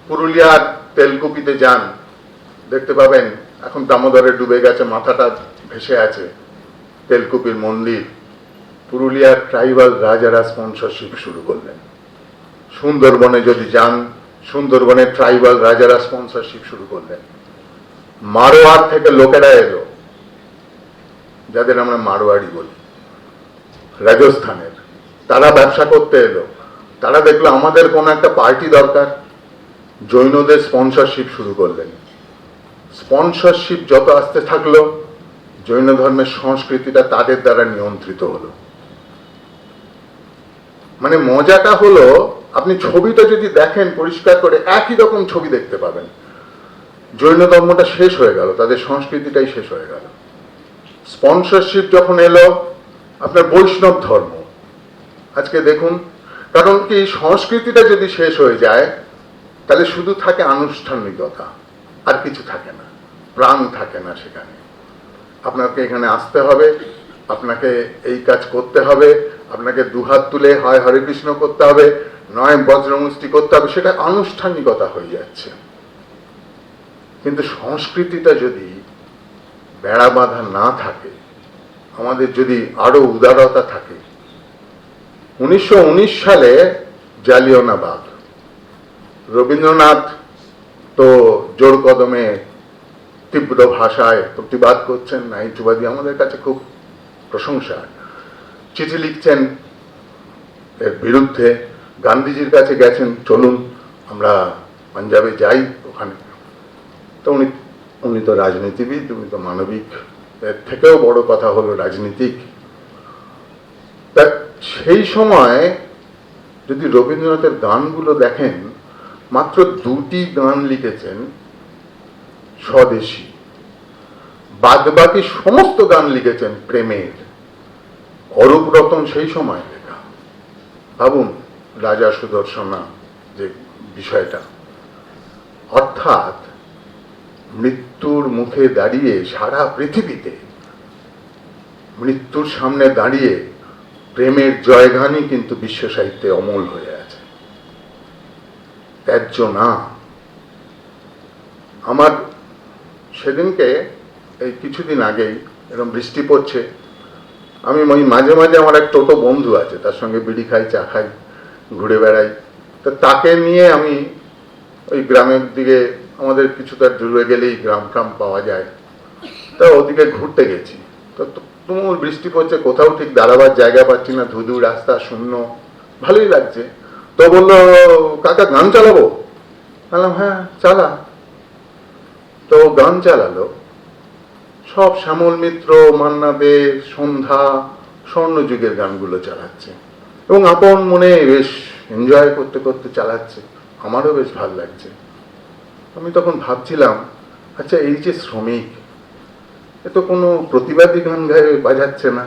I: পুরুলিয়ার তেলকুপিতে যান, দেখতে পাবেন এখন দামোদরে ডুবে গেছে, মাথাটা ভেসে আছে তেলকুপির মন্দির। পুরুলিয়ার ট্রাইবাল রাজারা স্পন্সরশিপ শুরু করলেন। সুন্দরবনে যদি যান, সুন্দরবনে ট্রাইবাল রাজারা স্পন্সরশিপ শুরু করলেন। মারোয়ার থেকে লোকেরা এলো, যাদের আমরা মারোয়ারি বলি, রাজস্থানের, তারা ব্যবসা করতে এলো। তারা দেখলো আমাদের কোনো একটা পার্টি দরকার, জৈনদের স্পন্সরশিপ শুরু করলেন। স্পন্সরশিপ যত আসতে থাকলো, জৈন ধর্মের সংস্কৃতিটা তাদের দ্বারা নিয়ন্ত্রিত হলো। মানে মজাটা হলো, আপনি ছবিটা যদি দেখেন পরিষ্কার করে, একই রকম ছবি দেখতে পাবেন। জৈন ধর্মটা শেষ হয়ে গেল, তাদের সংস্কৃতিটাই শেষ হয়ে গেল। স্পন্সরশিপ যখন এলো, আপনার বৈষ্ণব ধর্ম আজকে দেখুন। কারণ কি, সংস্কৃতিটা যদি শেষ হয়ে যায়, তাহলে শুধু থাকে আনুষ্ঠানিকতা, আর কিছু থাকে না, প্রাণ থাকে না সেখানে। আপনাকে এখানে আসতে হবে, আপনাকে এই কাজ করতে হবে, আপনাকে দুহাত তুলে হয় হরে কৃষ্ণ করতে হবে, নয় বজ্রমুষ্টি করতে হবে, সেটা আনুষ্ঠানিকতা হয়ে যাচ্ছে। কিন্তু সংস্কৃতিটা যদি বেড়া বাঁধা না থাকে, আমাদের যদি আরো উদারতা থাকে। 1919 সালে জালিয়ানওয়ালাবাগ, রবীন্দ্রনাথ তো জোর কদমে তীব্র ভাষায় প্রতিবাদ করছেন, নাইটবাদী, আমাদের কাছে খুব প্রশংসা। চিঠি লিখছেন এর বিরুদ্ধে, গান্ধীজির কাছে গেছেন, চলুন আমরা পাঞ্জাবে যাই, ওখানে। তো উনি তো রাজনীতিবিদ, উনি তো মানবিক, এর থেকেও বড় কথা হলো রাজনীতিক। তা সেই সময় যদি রবীন্দ্রনাথের গানগুলো দেখেন, মাত্র 2টি গান লিখেছেন স্বদেশী, বাদবাকি সমস্ত গান লিখেছেন প্রেমের। অরূপ রতন সেই সময় লেখা। ভাবুন রাজা সুদর্শনা যে বিষয়টা, অর্থাৎ মৃত্যুর মুখে দাঁড়িয়ে সারা পৃথিবীতে, মৃত্যুর সামনে দাঁড়িয়ে প্রেমের জয়গানই কিন্তু বিশ্ব সাহিত্যে অমল হয়ে আছে, ত্যায্য না। আমার সেদিনকে, এই কিছুদিন আগেই এরকম বৃষ্টি পড়ছে, আমি মাঝে মাঝে আমার এক টোটো বন্ধু আছে, তার সঙ্গে বিড়ি খাই, চা খাই, ঘুরে বেড়াই। তো তাকে নিয়ে আমি ওই গ্রামের দিকে, আমাদের কিছুটা দূরে গেলেই গ্রাম ট্রাম পাওয়া যায়, তা ওদিকে ঘুরতে গেছি। তো তুমুল বৃষ্টি পড়ছে, কোথাও ঠিক দাঁড়াবার জায়গা পাচ্ছি না, ধুধু রাস্তা, শূন্য, ভালোই লাগছে। তো বললো, কাকা গান চালাবো? বললাম হ্যাঁ চালা। তো গান চালালো, সব শ্যামল মিত্র, মান্না দে, সন্ধ্যা, স্বর্ণযুগের গানগুলো চালাচ্ছে, এবং আপন মনে বেশ এনজয় করতে করতে চালাচ্ছে। আমারও বেশ ভালো লাগছে। আমি তখন ভাবছিলাম, আচ্ছা এই যে শ্রমিক, এ তো কোনো প্রতিবাদী গান গায়ে বাজাচ্ছে না।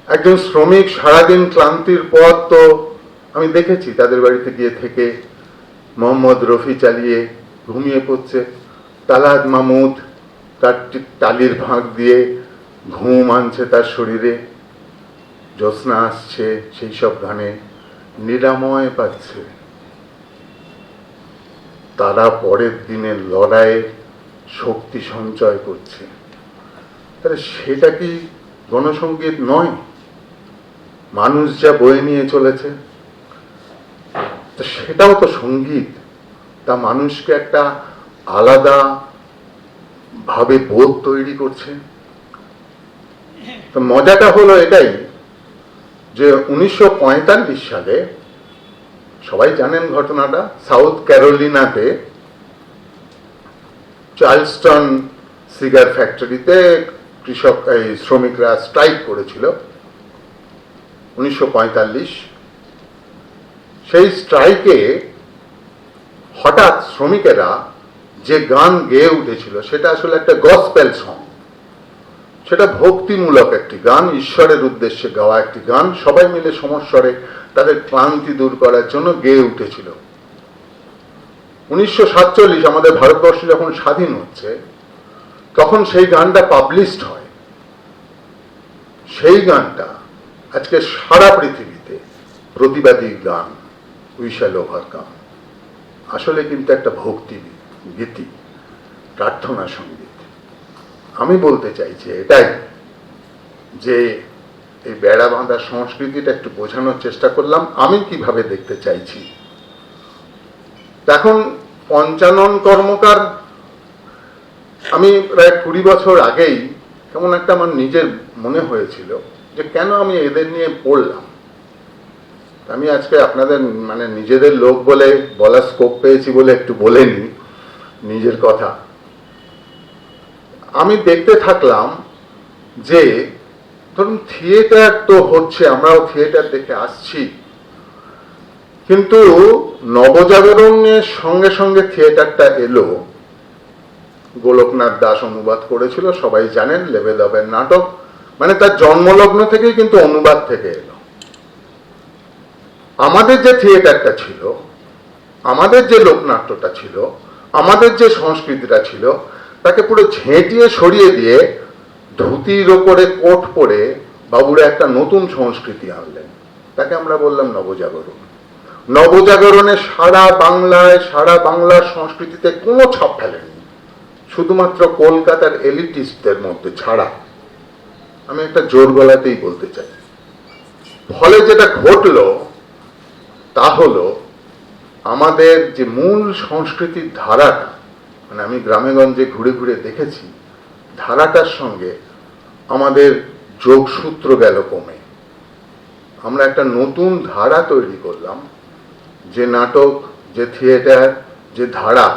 I: একজন শ্রমিক সারাদিন ক্লান্তির পর, তো আমি দেখেছি তাদের বাড়িতে গিয়ে থেকে মোহাম্মদ রফি চালিয়ে ঘুমিয়ে পড়ছে, তালাত মাহমুদ তার টালির ভাঁক দিয়ে ঘুম আনছে তার শরীরে, জ্যোৎস্না আসছে সেই সব গানে, নিরাময় পাচ্ছে। তারা পরের দিনের লড়াইয়ে শক্তি সঞ্চয় করছে। তাহলে সেটা কি গণসঙ্গীত নয়? মানুষ যা বয়ে নিয়ে চলেছে, তো সেটাও তো সঙ্গীত। তা মানুষকে একটা আলাদা ভাবে বোধ তৈরি করছে। তো মজাটা হলো এটাই যে 1945 সালে, সবাই জানেন ঘটনাটা, সাউথ ক্যারোলিনাতে চার্লস্টন সিগার ফ্যাক্টরিতে শ্রমিকরা স্ট্রাইক করেছিল 1945। সেই স্ট্রাইকে হঠাৎ শ্রমিকেরা যে গান গেয়ে উঠেছিল সেটা আসলে একটা গসপেল সং, সেটা ভক্তিমূলক একটি গান, ঈশ্বরের উদ্দেশ্যে গাওয়া একটি গান। সবাই মিলে সমস্বরে তাদের ক্লান্তি দূর করার জন্য গেয়ে উঠেছিল। 1947 আমাদের ভারতবর্ষ যখন স্বাধীন হচ্ছে তখন সেই গানটা পাবলিশড হয়। সেই গানটা আজকে সারা পৃথিবীতে প্রতিবাদী গান, উই শ্যাল ওভারকাম। আসলে কিন্তু একটা ভক্তি গীতি, প্রার্থনা সঙ্গীত। আমি বলতে চাইছি এটাই, যে এই বেড়া বাঁধা সংস্কৃতিটা একটু বোঝানোর চেষ্টা করলাম আমি কিভাবে দেখতে চাইছি। এখন পঞ্চানন কর্মকার, আমি প্রায় 20 বছর আগেই কেমন একটা আমার নিজের মনে হয়েছিল যে কেন আমি এদের নিয়ে পড়লাম। আমি আজকে আপনাদের মানে নিজেদের লোক বলে বলার স্কোপ পেয়েছি বলে একটু বলে নিই নিজের কথা। আমি দেখতে থাকলাম যে ধরুন থিয়েটার তো হচ্ছে, আমরাও থিয়েটার দেখে আসছি, কিন্তু নবজাগরণের সঙ্গে সঙ্গে থিয়েটারটা এলো। গোলকনাথ দাস অনুবাদ করেছিল, সবাই জানেন, লেবেদবের নাটক, মানে তার জন্মলগ্ন থেকেই কিন্তু অনুবাদ থেকে এলো। আমাদের যে থিয়েটারটা ছিল, আমাদের যে লোকনাট্যটা ছিল, আমাদের যে সংস্কৃতিটা ছিল, তাকে পুরো ঝেঁটিয়ে সরিয়ে দিয়ে ধুতির ওপরে কোট পরে বাবুরা একটা নতুন সংস্কৃতি আনলেন, তাকে আমরা বললাম নবজাগরণ। নবজাগরণে সারা বাংলার সংস্কৃতিতে কোনো ছাপ ফেলেনি, শুধুমাত্র কলকাতার এলিটিস্টদের মধ্যে ছাড়া। আমি একটা জোর গলাতেই বলতে চাই। ফলে যেটা ঘটলো তা হলো আমাদের যে মূল সংস্কৃতির ধারাটা, মানে আমি গ্রামেগঞ্জে ঘুরে ঘুরে দেখেছি, ধারাটার সঙ্গে আমাদের যোগসূত্র গেল কমে। আমরা একটা নতুন ধারা তৈরি করলাম, যে নাটক, যে থিয়েটার, যে ধারা,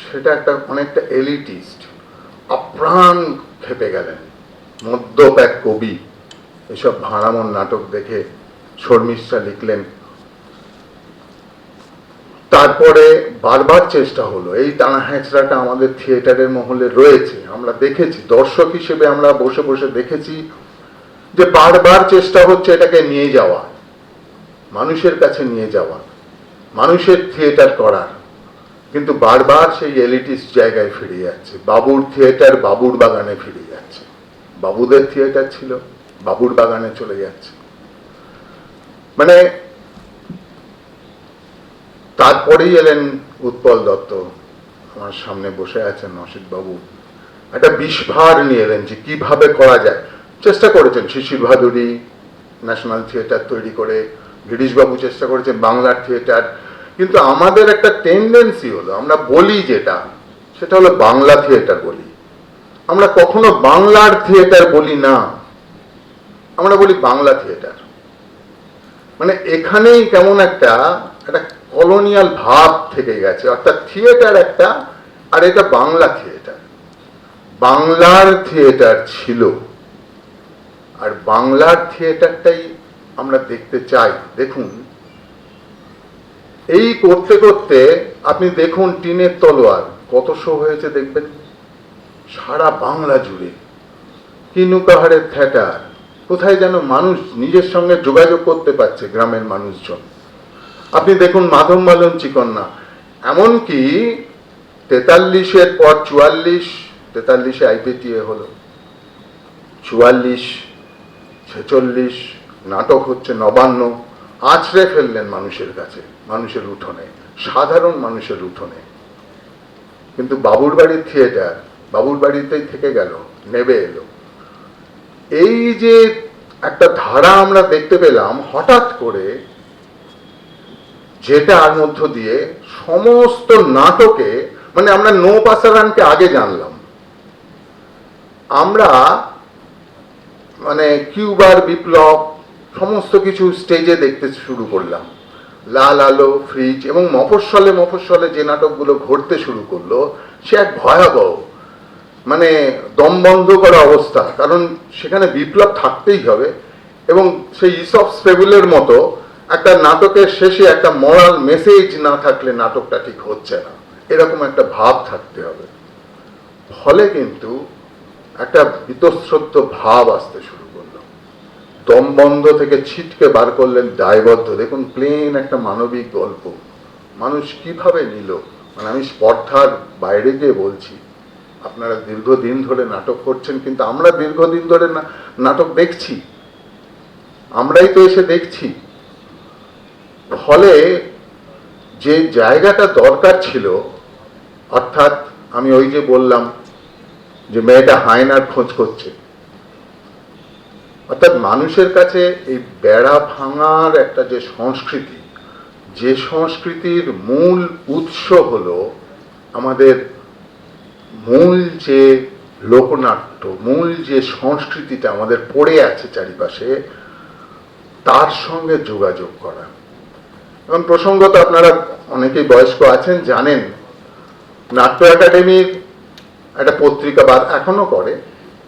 I: সেটা একটা অনেকটা এলিটিস্ট। আপ্রাণ খেপে গেলেন মদ্যপ এক কবি, এসব ভাঁড়ামন নাটক দেখে শর্মিষ্ঠা লিখলেন। তারপরে বারবার চেষ্টা হলো, এই টানা হ্যাঁচড়াটা আমাদের থিয়েটারের মহলে রয়েছে, আমরা দেখেছি, দর্শক হিসেবে আমরা বসে বসে দেখেছি যে বারবার চেষ্টা হচ্ছে এটাকে নিয়ে যাওয়া, মানুষের কাছে নিয়ে যাওয়া, মানুষের থিয়েটার করার, কিন্তু বারবার সেই এলিটিস্ট জায়গায় ফিরে যাচ্ছে। বাবুর থিয়েটার বাবুর বাগানে ফিরে যাচ্ছে, বাবুদের থিয়েটার ছিল বাবুর বাগানে চলে যাচ্ছে। মানে তারপরেই এলেন উৎপল দত্ত, আমার সামনে বসে আছেন অসিত বাবু, একটা বিস্ফার নিয়ে এলেন যে কিভাবে করা যায়। চেষ্টা করেছেন শিশির ভাদুরী ন্যাশনাল থিয়েটার তৈরি করে, গিরিশবাবু চেষ্টা করেছেন বাংলার থিয়েটার, কিন্তু আমাদের একটা টেন্ডেন্সি হলো, আমরা বলি যেটা, সেটা হলো বাংলা থিয়েটার বলি। আমরা কখনো বাংলার থিয়েটার বলি না, আমরা বলি বাংলা থিয়েটার। মানে এখানেই কেমন একটা কলোনিয়াল ভাব থেকে গেছে, অর্থাৎ থিয়েটার একটা, আর এটা বাংলা থিয়েটার। বাংলার থিয়েটার ছিল, আর বাংলার থিয়েটারটাই আমরা দেখতে চাই। দেখুন, এই করতে করতে আপনি দেখুন টিনের তলোয়ার কত শো হয়েছে দেখবেন সারা বাংলা জুড়ে। কিনুকাহারের থিয়েটার, কোথায় যেন মানুষ নিজের সঙ্গে যোগাযোগ করতে পারছে, গ্রামের মানুষজন। আপনি দেখুন মাধব মালন চিকন্না, এমনকি 43-এর পর 44-43-এ আইপিটিএ হলো, 44, 46 নাটক হচ্ছে, 59 আছড়ে ফেললেন মানুষের কাছে, মানুষের উঠোনে, সাধারণ মানুষের উঠোনে। কিন্তু বাবুর বাড়ির থিয়েটার বাবুর বাড়িতেই থেকে গেল, নেবে এলো। এই যে একটা ধারা আমরা দেখতে পেলাম হঠাৎ করে, যেটার মধ্য দিয়ে সমস্ত নাটকে, মানে আমরা নো পাসারানকে আগে জানলাম, আমরা মানে কিউবার বিপ্লব সমস্ত কিছু স্টেজে দেখতে শুরু করলাম, লাল আলো, ফ্রিজ, এবং মফস্বলে যে নাটকগুলো ঘটতে শুরু করলো, সে এক ভয়াবহ। মানে দম বন্ধ করা অবস্থা, কারণ সেখানে বিপ্লব থাকতেই হবে এবং সেই ইসফ স্পেবুলের মতো একটা নাটকের শেষে একটা মরাল মেসেজ না থাকলে নাটকটা ঠিক হচ্ছে না, এরকম একটা ভাব থাকতে হবে। ফলে কিন্তু একটা বীতশ্রদ্ধ ভাব আসতে শুরু করলো, দম বন্ধ থেকে ছিটকে বার করলেন দায়বদ্ধ। দেখুন, প্লেন একটা মানবিক গল্প, মানুষ কিভাবে নিল, মানে আমি স্পর্ধার বাইরে গিয়ে বলছি, আপনারা দীর্ঘদিন ধরে নাটক করছেন, কিন্তু আমরা দীর্ঘদিন ধরে নাটক দেখছি, আমরাই তো এসে দেখছি। ফলে যে জায়গাটা দরকার ছিল, অর্থাৎ আমি ওই যে বললাম যে মেয়েটা হায়নার খোঁজ করছে, অর্থাৎ মানুষের কাছে এই বেড়া ভাঙার একটা যে সংস্কৃতি, যে সংস্কৃতির মূল উৎস হলো আমাদের মূল যে লোকনাট্য, মূল যে সংস্কৃতিটা আমাদের পড়ে আছে চারিপাশে, তার সঙ্গে যোগাযোগ করা। এবং প্রসঙ্গত আপনারা অনেকেই বয়স্ক আছেন, জানেন নাট্য একাডেমির একটা পত্রিকা বার এখনো করে,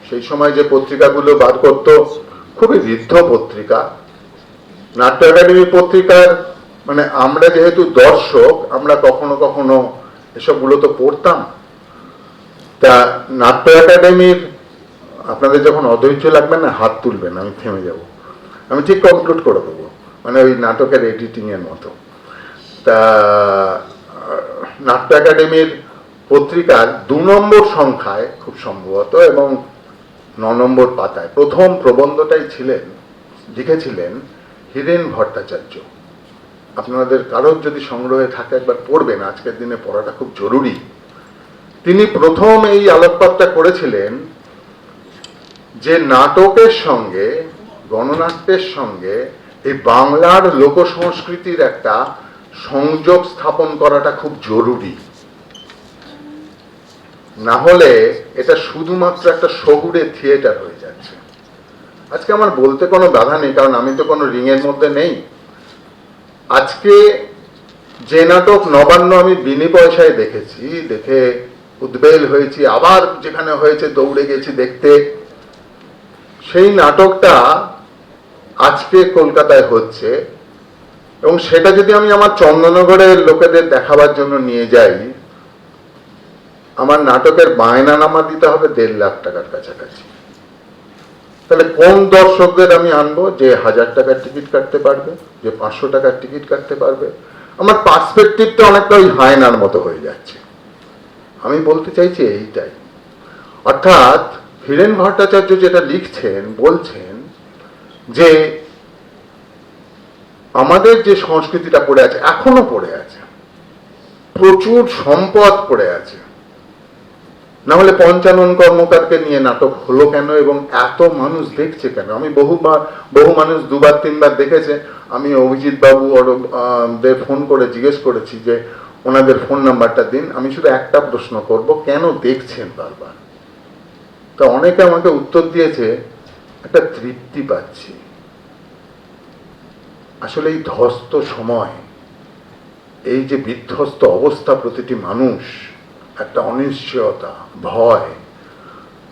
I: সেই সময় যে পত্রিকাগুলো বার করতো খুবই ঋদ্ধ পত্রিকা। নাট্য একাডেমি পত্রিকার মানে আমরা যেহেতু দর্শক, আমরা কখনো কখনো এসবগুলো তো পড়তাম। তা নাট্য একাডেমির, আপনাদের যখন অধৈর্য লাগবে না হাত তুলবেন, আমি থেমে যাব, আমি ঠিক কনক্লুড করে দেবো, মানে ওই নাটকের এডিটিং এর মতো। তা নাট্য একাডেমির পত্রিকার 2 নম্বর সংখ্যায় খুব সম্ভবত এবং 9 নম্বর পাতায় প্রথম প্রবন্ধটাই লিখেছিলেন হীরেন ভট্টাচার্য। আপনাদের কারোর যদি সংগ্রহে থাকে একবার পড়বেন, আজকের দিনে পড়াটা খুব জরুরি। তিনি প্রথম এই আলোকপাতটা করেছিলেন যে নাটকের সঙ্গে, গণনাট্যের সঙ্গে এই বাংলার লোকসংস্কৃতির একটা সংযোগ স্থাপন করাটা খুব জরুরি, না হলে এটা শুধুমাত্র একটা শহুরে থিয়েটার হয়ে যাচ্ছে। আজকে আমার বলতে কোনো বাধা নেই, কারণ আমি তো কোনো রিংয়ের মধ্যে নেই। আজকে যে নাটক নবান্ন আমি বিনি পয়সায় দেখেছি, দেখে উদ্বেল হয়েছি, আবার যেখানে হয়েছে দৌড়ে গেছি দেখতে, সেই নাটকটা আজকে কলকাতায় হচ্ছে এবং সেটা যদি আমি আমার চন্দননগরের লোকেদের দেখাবার জন্য নিয়ে যাই, আমার নাটকের বায়নানামা দিতে হবে 1.5 লাখ টাকার কাছাকাছি। তাহলে কোন দর্শকদের আমি আনবো যে 1000 টাকার টিকিট কাটতে পারবে, যে 500 টাকার টিকিট কাটতে পারবে? আমার পার্সপেক্টিভটা অনেকটা ওই হায়নার মতো হয়ে যাচ্ছে। আমি বলতে চাইছি এইটাই, অর্থাৎ হীরেন ভট্টাচার্য যেটা লিখছেন, বলছেন যে আমাদের যে সংস্কৃতিটা পড়ে আছে, এখনো পড়ে আছে, প্রচুর সম্পদ পড়ে আছে, না হলে পঞ্চানন কর্মকারকে নিয়ে নাটক হলো কেন এবং এত মানুষ দেখছে কেন? আমি বহু মানুষ 2-3 বার দেখেছে। আমি অভিজিৎ বাবু দের ফোন করে জিজ্ঞেস করেছি যে ওনাদের ফোন নাম্বারটা দিন, আমি শুধু একটা প্রশ্ন করব, কেন দেখছেন বারবার? তা অনেকে আমাকে উত্তর দিয়েছে, একটা তৃপ্তি পাচ্ছি। আসলে এই ধ্বস্ত সময়, এই যে বিধ্বস্ত অবস্থা প্রতিটি মানুষ, একটা অনিশ্চয়তা, ভয়,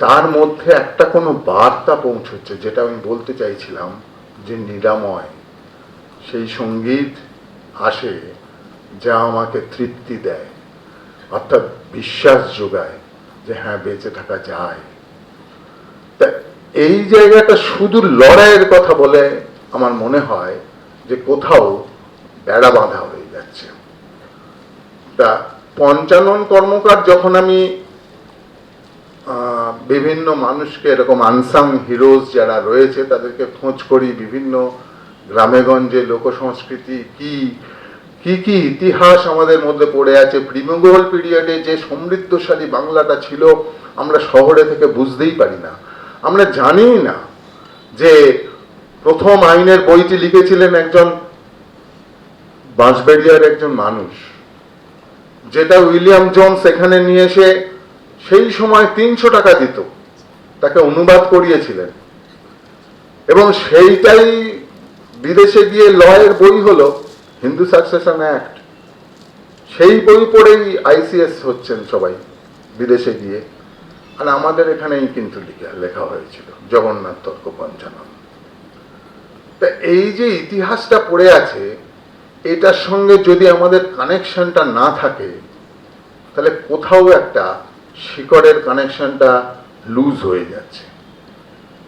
I: তার মধ্যে একটা কোনো বার্তা পৌঁছচ্ছে, যেটা আমি বলতে চাইছিলাম যে নিরাময়। সেই সঙ্গীত আসে যা আমাকে তৃপ্তি দেয়, অর্থাৎ বিশ্বাস যোগায় যে হ্যাঁ, বেঁচে থাকা যায়। তা এই জায়গাটা শুধু লড়াইয়ের কথা বলে আমার মনে হয় যে কোথাও বেড়া বাঁধা হয়ে যাচ্ছে। তা পঞ্চানন কর্মকার যখন আমি বিভিন্ন মানুষকে, এরকম আনসাং হিরোজ যারা রয়েছে তাদেরকে খোঁজ করি, বিভিন্ন গ্রামেগঞ্জে লোকসংস্কৃতি কি কি কি ইতিহাস আমাদের মধ্যে পড়ে আছে, প্রিমোগল পিরিয়ডে যে সমৃদ্ধশালী বাংলাটা ছিল আমরা শহরে থেকে বুঝতেই পারি না, আমরা জানি না যে প্রথম আইনের বইটি লিখেছিলেন একজন বাঁশবেড়িয়ার একজন মানুষ, যেটা উইলিয়াম জোন্স এখানে নিয়ে এসে সেই সময় 300 টাকা দিত, তাকে অনুবাদ করিয়েছিলেন এবং সেইটাই বিদেশে গিয়ে লয়ের বই হলো হিন্দু সাকসেশন অ্যাক্ট। সেই বই পড়েই ICS হচ্ছেন সবাই বিদেশে গিয়ে। আর আমাদের এখানেই কিন্তু লেখা হয়েছিল জগন্নাথ তর্ক পঞ্চানন। তা এই যে ইতিহাসটা পড়ে আছে, এটার সঙ্গে যদি আমাদের কানেকশনটা না থাকে, তাহলে কোথাও একটা শিকড়ের কানেকশনটা লুজ হয়ে যাচ্ছে।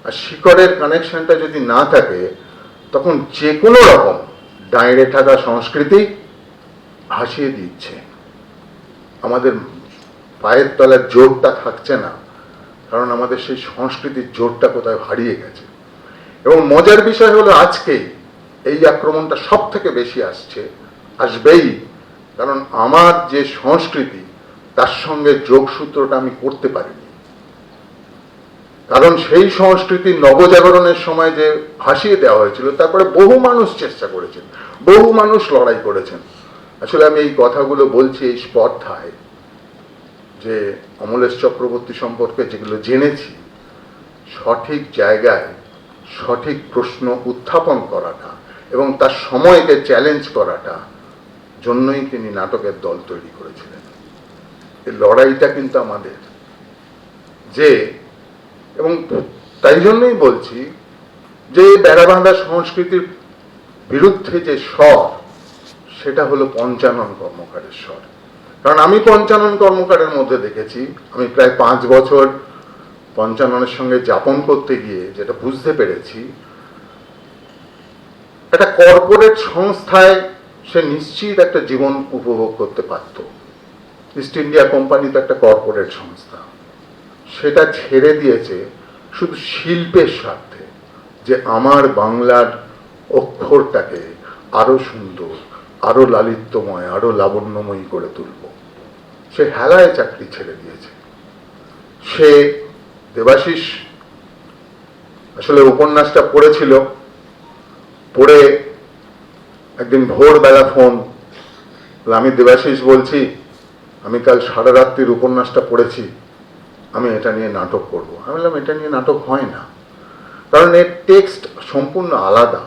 I: আর শিকড়ের কানেকশনটা যদি না থাকে, তখন যে কোনো রকম দাঁড়িয়ে থাকা সংস্কৃতি ভাসিয়ে দিচ্ছে, আমাদের পায়ের তলার জোরটা থাকছে না, কারণ আমাদের সেই সংস্কৃতির জোরটা কোথায় হারিয়ে গেছে। এবং মজার বিষয় হলো আজকে এই আক্রমণটা সব থেকে বেশি আসবেই, কারণ আমার যে সংস্কৃতি তার সঙ্গে যোগসূত্রটা আমি করতে পারিনি। কারণ সেই সংস্কৃতির নবজাগরণের সময় যে ভাসিয়ে দেওয়া হয়েছিল, তারপরে বহু মানুষ চেষ্টা করেছেন, বহু মানুষ লড়াই করেছেন। আসলে আমি এই কথাগুলো বলছি এই স্পর্ধায় যে অমলেশ চক্রবর্তী সম্পর্কে যেগুলো জেনেছি, সঠিক জায়গায় সঠিক প্রশ্ন উত্থাপন করাটা এবং তার সময়কে চ্যালেঞ্জ করাটা জন্যই তিনি নাটকের দল তৈরি করেছিলেন। এই লড়াইটা কিন্তু আমাদের যে, এবং তাই জন্যই বলছি যে বেড়াবাঁধা সংস্কৃতির বিরুদ্ধে যে স্বর, সেটা হলো পঞ্চানন কর্মকারের স্বর। কারণ আমি পঞ্চানন কর্মকারের মধ্যে দেখেছি, আমি প্রায় 5 বছর পঞ্চাননের সঙ্গে যাপন করতে গিয়ে যেটা বুঝতে পেরেছি, একটা কর্পোরেট সংস্থায় সে নিশ্চিত একটা জীবন উপভোগ করতে পারত। ইস্ট ইন্ডিয়া কোম্পানি তো একটা কর্পোরেট সংস্থা, সেটা ছেড়ে দিয়েছে শুধু শিল্পের স্বার্থে, যে আমার বাংলার অক্ষরটাকে আরো সুন্দর, আরো লালিত্যময়, আরো লাবণ্যময়ী করে তুলব। সে হেলায় চাকরি ছেড়ে দিয়েছে। সে দেবাশিস আসলে উপন্যাসটা পড়েছিল, পড়ে একদিন ভোরবেলা ফোন, আমি দেবাশিস বলছি, আমি কাল সারা রাত্রির উপন্যাসটা পড়েছি, আমি এটা নিয়ে নাটক করব। আমি বললাম এটা নিয়ে নাটক হয় না, কারণ এর টেক্সট সম্পূর্ণ আলাদা,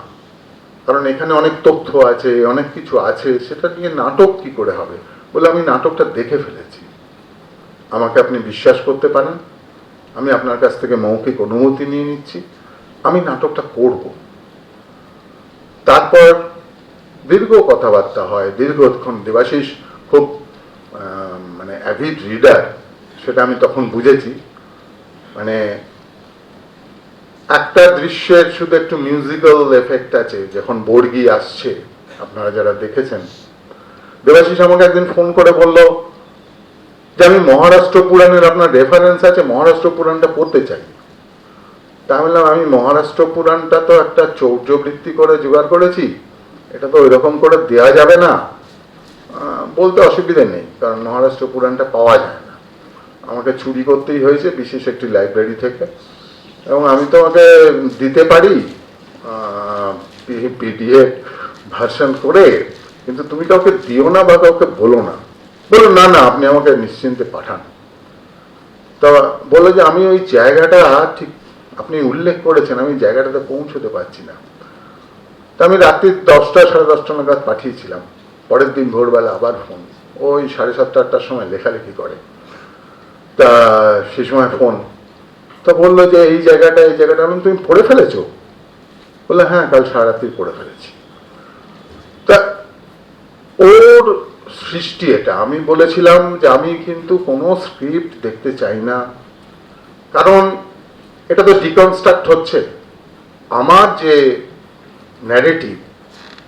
I: কারণ এখানে অনেক তথ্য আছে, অনেক কিছু আছে, সেটা নিয়ে নাটক কি করে হবে। বলে আমি নাটকটা দেখে ফেলেছি, আমাকে আপনি বিশ্বাস করতে পারেন, আমি আপনার কাছ থেকে মৌখিক অনুমতি নিয়ে নিচ্ছি, আমি নাটকটা করব। তারপর দীর্ঘ কথাবার্তা হয়, দীর্ঘক্ষণ। দেবাশিস খুব মানে অ্যাভিড রিডার, সেটা আমি তখন বুঝেছি। মানে একটা দৃশ্যের শুধু একটু মিউজিক্যাল এফেক্ট আছে, যখন বর্গি আসছে, আপনারা যারা দেখেছেন, দেবাশিস আমাকে একদিন ফোন করে বলল যে আমি মহারাষ্ট্র পুরাণের আপনার রেফারেন্স আছে, মহারাষ্ট্র পুরাণটা পড়তে চাই। তা বললাম আমি মহারাষ্ট্র পুরাণটা তো একটা চৌর্যবৃত্তি করে জোগাড় করেছি, এটা তো ওই রকম করে দেওয়া যাবে না। বলতে অসুবিধে নেই, কারণ মহারাষ্ট্র পুরাণটা পাওয়া যায় না, আমাকে চুরি করতেই হয়েছে বিশেষ একটি লাইব্রেরি থেকে, এবং আমি তোমাকে দিতে পারি পিডিএফ ভার্সন করে, কিন্তু তুমি কাউকে দিও না বা কাউকে বলো না। বলো না না, আপনি আমাকে নিশ্চিন্তে পাঠান। তা বললো যে আমি ওই জায়গাটা ঠিক আপনি উল্লেখ করেছেন, আমি জায়গাটাতে পৌঁছতে পারছি না। তা আমি রাত্রি 10টা সাড়ে 10টা নাগাদ পাঠিয়েছিলাম। পরের দিন ভোরবেলা আবার ফোন, ওই 7:30 8টার সময় লেখালেখি করে। তা সে সময় ফোন, তা বললো যে এই জায়গাটা তুমি পড়ে ফেলেছো? বললো হ্যাঁ, কাল সারা রাত্রি পড়ে ফেলেছি। তা ওর সৃষ্টি এটা। আমি বলেছিলাম যে আমি কিন্তু কোনো স্ক্রিপ্ট দেখতে চাই না, কারণ এটা তো ডিকনস্ট্রাক্ট হচ্ছে। আমার যে ন্যারেটিভ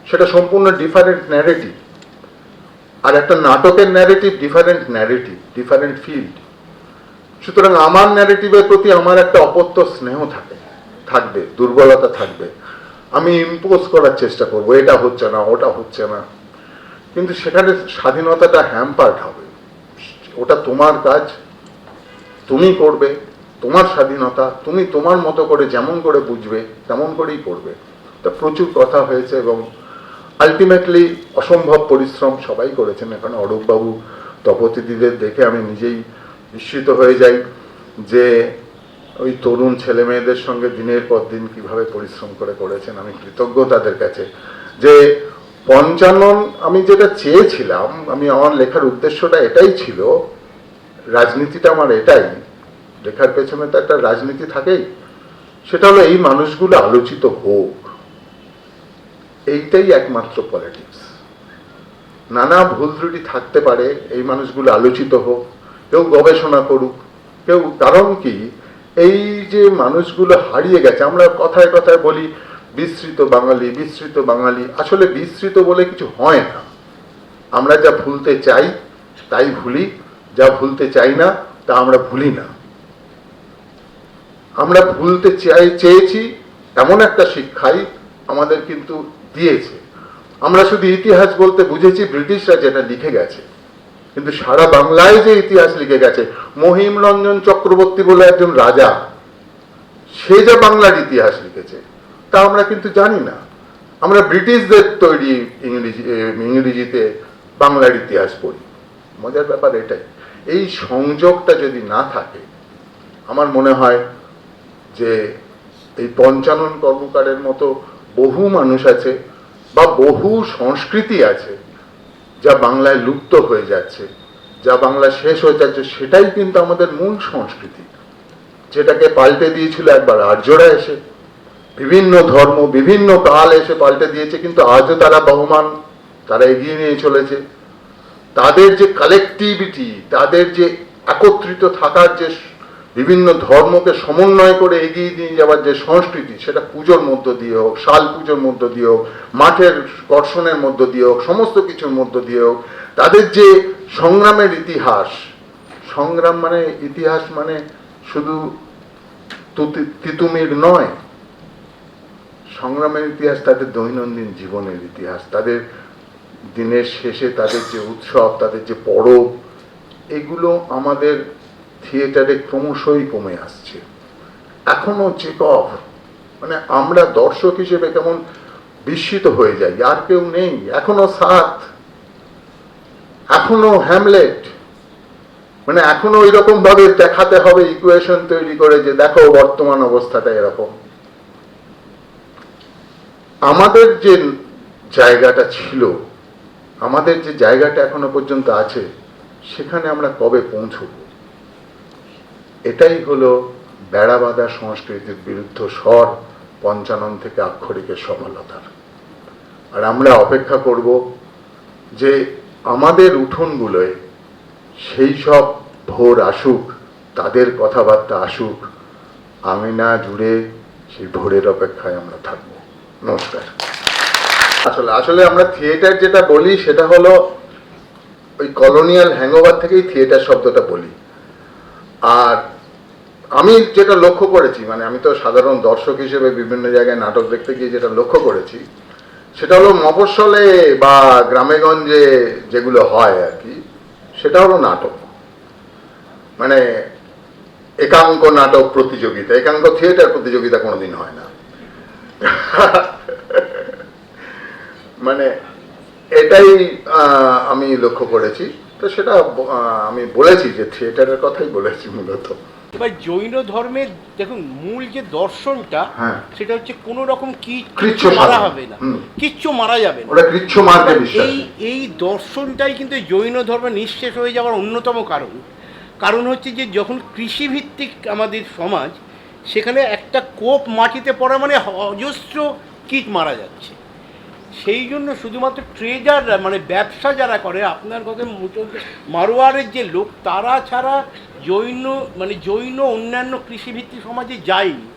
I: সেটা সম্পূর্ণ ডিফারেন্ট ন্যারেটিভ, আর একটা নাটকের ন্যারেটিভ ডিফারেন্ট ফিল্ড। সুতরাং আমার ন্যারেটিভের প্রতি আমার একটা অপত্য স্নেহ থাকবে, দুর্বলতা থাকবে। আমি ইম্পোজ করার চেষ্টা করব, এটা হচ্ছে না, ওটা হচ্ছে না, কিন্তু সেখানে স্বাধীনতাটা হ্যাম্পার্ড হবে। ওটা তোমার কাজ, তুমি করবে, তোমার স্বাধীনতা, তুমি তোমার মতো করে যেমন করে বুঝবে তেমন করেই করবে। তা প্রচুর কথা হয়েছে এবং আলটিমেটলি অসম্ভব পরিশ্রম সবাই করেছেন। এখানে অরূপবাবু, তপতিদিদের দেখে আমি নিজেই বিস্মিত হয়ে যাই যে ওই তরুণ ছেলে মেয়েদের সঙ্গে দিনের পর দিন কিভাবে পরিশ্রম করেছেন। আমি কৃতজ্ঞ তাদের কাছে। যে পঞ্চানন আমি যেটা চেয়েছিলাম, আমার লেখার উদ্দেশ্যটা এটাই ছিল, রাজনীতিটা আমার এটাই, লেখার পেছনে তো একটা রাজনীতি থাকেই, সেটা হলো এই মানুষগুলো আলোচিত হোক, এইটাই একমাত্র পলিটিক্স। নানা ভুল ত্রুটি থাকতে পারে, এই মানুষগুলো আলোচিত হোক, কেউ গবেষণা করুক, কেউ, কারণ কি এই যে মানুষগুলো হারিয়ে গেছে, আমরা কথায় কথায় বলি বিস্মৃত বাঙালি, বিস্মৃত বাঙালি, আসলে বিস্মৃত বলে কিছু হয় না। আমরা যা ভুলতে চাই তাই ভুলি, যা ভুলতে চাই না তা আমরা ভুলি না। আমরা ভুলতে চেয়েছি এমন একটা শিক্ষাই আমাদের কিন্তু দিয়েছে। আমরা শুধু ইতিহাস বলতে বুঝেছি ব্রিটিশরা যেটা লিখে গেছে, কিন্তু সারা বাংলায় যে ইতিহাস লিখে গেছে, মহিম রঞ্জন চক্রবর্তী বলে একজন রাজা, সে যে বাংলার ইতিহাস লিখেছে তা আমরা কিন্তু জানি না। আমরা ব্রিটিশদের তৈরি ইংরেজিতে বাংলার ইতিহাস পড়ি। মজার ব্যাপার এটাই, এই সংযোগটা যদি না থাকে, আমার মনে হয় যে এই পঞ্চানন কর্মকারের মতো বহু মানুষ আছে বা বহু সংস্কৃতি আছে যা বাংলায় লুপ্ত হয়ে যাচ্ছে, যা বাংলা শেষ হয়ে যাচ্ছে। সেটাই কিন্তু আমাদের মূল সংস্কৃতি, যেটাকে পাল্টে দিয়েছিল একবার আর্যরা এসে, বিভিন্ন ধর্ম বিভিন্ন কাল এসে পাল্টে দিয়েছে, কিন্তু আজও তারা বহমান, তারা এগিয়ে নিয়ে চলেছে। তাদের যে কালেকটিভিটি, তাদের যে একত্রিত থাকার যে বিভিন্ন ধর্মকে সমন্বয় করে এগিয়ে নিয়ে যাওয়ার যে সংস্কৃতি, সেটা পুজোর মধ্য দিয়ে হোক, শাল পুজোর মধ্য দিয়ে হোক, মাঠের কর্ষণের মধ্য দিয়ে হোক, সমস্ত কিছুর মধ্য দিয়ে হোক, তাদের যে সংগ্রামের ইতিহাস, সংগ্রাম মানে ইতিহাস মানে শুধু তিতুমির নয়, সংগ্রামের ইতিহাস তাদের দৈনন্দিন জীবনের ইতিহাস, তাদের দিনের শেষে তাদের যে উৎসব, তাদের যে পরব, এগুলো আমাদের থিয়েটারে ক্রমশই কমে আসছে। এখনো চেকভ, মানে আমরা দর্শক হিসেবে কেমন বিস্মিত হয়ে যাই, আর কেউ নেই। এখনো সাত, এখনো হ্যামলেট, মানে এখনো ওই রকম ভাবে দেখাতে হবে ইকুয়েশন তৈরি করে যে দেখো বর্তমান অবস্থাটা এরকম। আমাদের যে জায়গাটা ছিল, আমাদের যে জায়গাটা এখনো পর্যন্ত আছে, সেখানে আমরা কবে পৌঁছব? এটাই হলো বেড়াবাঁধা সংস্কৃতির বিরুদ্ধে স্বর পঞ্চানন থেকে আক্ষরিকের সফলতার। আর আমরা অপেক্ষা করব যে আমাদের উঠোনগুলোয় সেই সব ভোর আসুক, তাদের কথাবার্তা আসুক, আঙিনা জুড়ে সেই ভোরের অপেক্ষায় আমরা থাকব। নমস্কার। আসলে আমরা থিয়েটার যেটা বলি সেটা হলো ওই কলোনিয়াল হ্যাংওভার থেকেই থিয়েটার শব্দটা বলি। আর আমি যেটা লক্ষ্য করেছি, মানে আমি তো সাধারণ দর্শক হিসেবে বিভিন্ন জায়গায় নাটক দেখতে গিয়ে যেটা লক্ষ্য করেছি, সেটা হলো মফস্বলে বা গ্রামেগঞ্জে যেগুলো হয় আর কি, সেটা হলো নাটক, মানে একাঙ্ক নাটক প্রতিযোগিতা, একাঙ্ক থিয়েটার প্রতিযোগিতা কোনোদিন হয় না। মানে এটাই আমি লক্ষ্য করেছি। তো সেটা আমি বলেছি যে থিয়েটারের কথাই বলেছি মূলত।
A: এবার জৈন ধর্মের দেখুন মূল যে দর্শনটা, সেটা হচ্ছে কোন রকম কিচ্ছু মারা হবে না, কিচ্ছু মারা যাবে না,
I: ওরা কিচ্ছু মারতে বিশ্বাস।
A: এই দর্শনটাই কিন্তু জৈন ধর্ম নিঃশেষ হয়ে যাওয়ার অন্যতম কারণ হচ্ছে যে যখন কৃষিভিত্তিক আমাদের সমাজ, সেখানে একটা কোপ মাটিতে পড়া মানে অজস্র কীট মারা যাচ্ছে। সেই জন্য শুধুমাত্র ট্রেডাররা, মানে ব্যবসা যারা করে, আপনার কথা মারোয়ারের যে লোক, তারা ছাড়া জৈন অন্যান্য কৃষিভিত্তিক সমাজে যায়নি।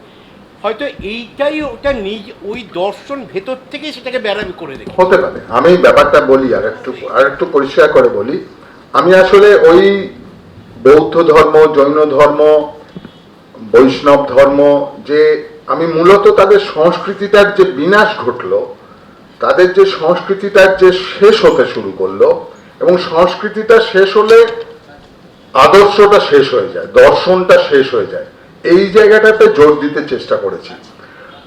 A: হয়তো এইটাই ওটা ওই দর্শন ভেতর থেকে সেটাকে ব্যারাম করে দেয়
I: হতে পারে। আমি ব্যাপারটা বলি আর একটু পরিষ্কার করে বলি। আমি আসলে ওই বৌদ্ধ ধর্ম, জৈন ধর্ম, বৈষ্ণব ধর্ম, যে আমি মূলত তাদের সংস্কৃতিটার যে বিনাশ ঘটলো, তাদের যে সংস্কৃতিটার যে শেষ হতে শুরু করলো, এবং সংস্কৃতিটা শেষ হলে আদর্শটা শেষ হয়ে যায়, দর্শনটা শেষ হয়ে যায়, এই জায়গাটাতে জোর দিতে চেষ্টা করেছি।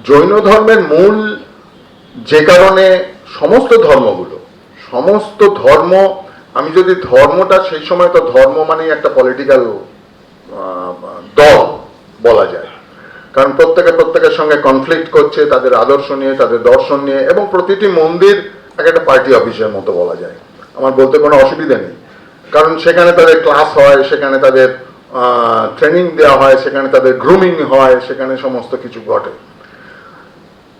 I: জৈন ধর্মের মূল যে কারণে সমস্ত ধর্ম, আমি যদি ধর্মটা, সেই সময় তো ধর্ম মানে একটা পলিটিক্যাল দল বলা যায়, কারণ প্রত্যেকের সঙ্গে কনফ্লিক্ট করছে তাদের আদর্শ নিয়ে, তাদের দর্শন নিয়ে, এবং প্রতিটি মন্দির একটা পার্টি অফিসের মতো বলা যায়। আমার বলতে কোনো অসুবিধা নেই, কারণ সেখানে তাদের ক্লাস হয়, সেখানে তাদের ট্রেনিং দেওয়া হয়, সেখানে তাদের গ্রুমিং হয়, সেখানে সমস্ত কিছু ঘটে।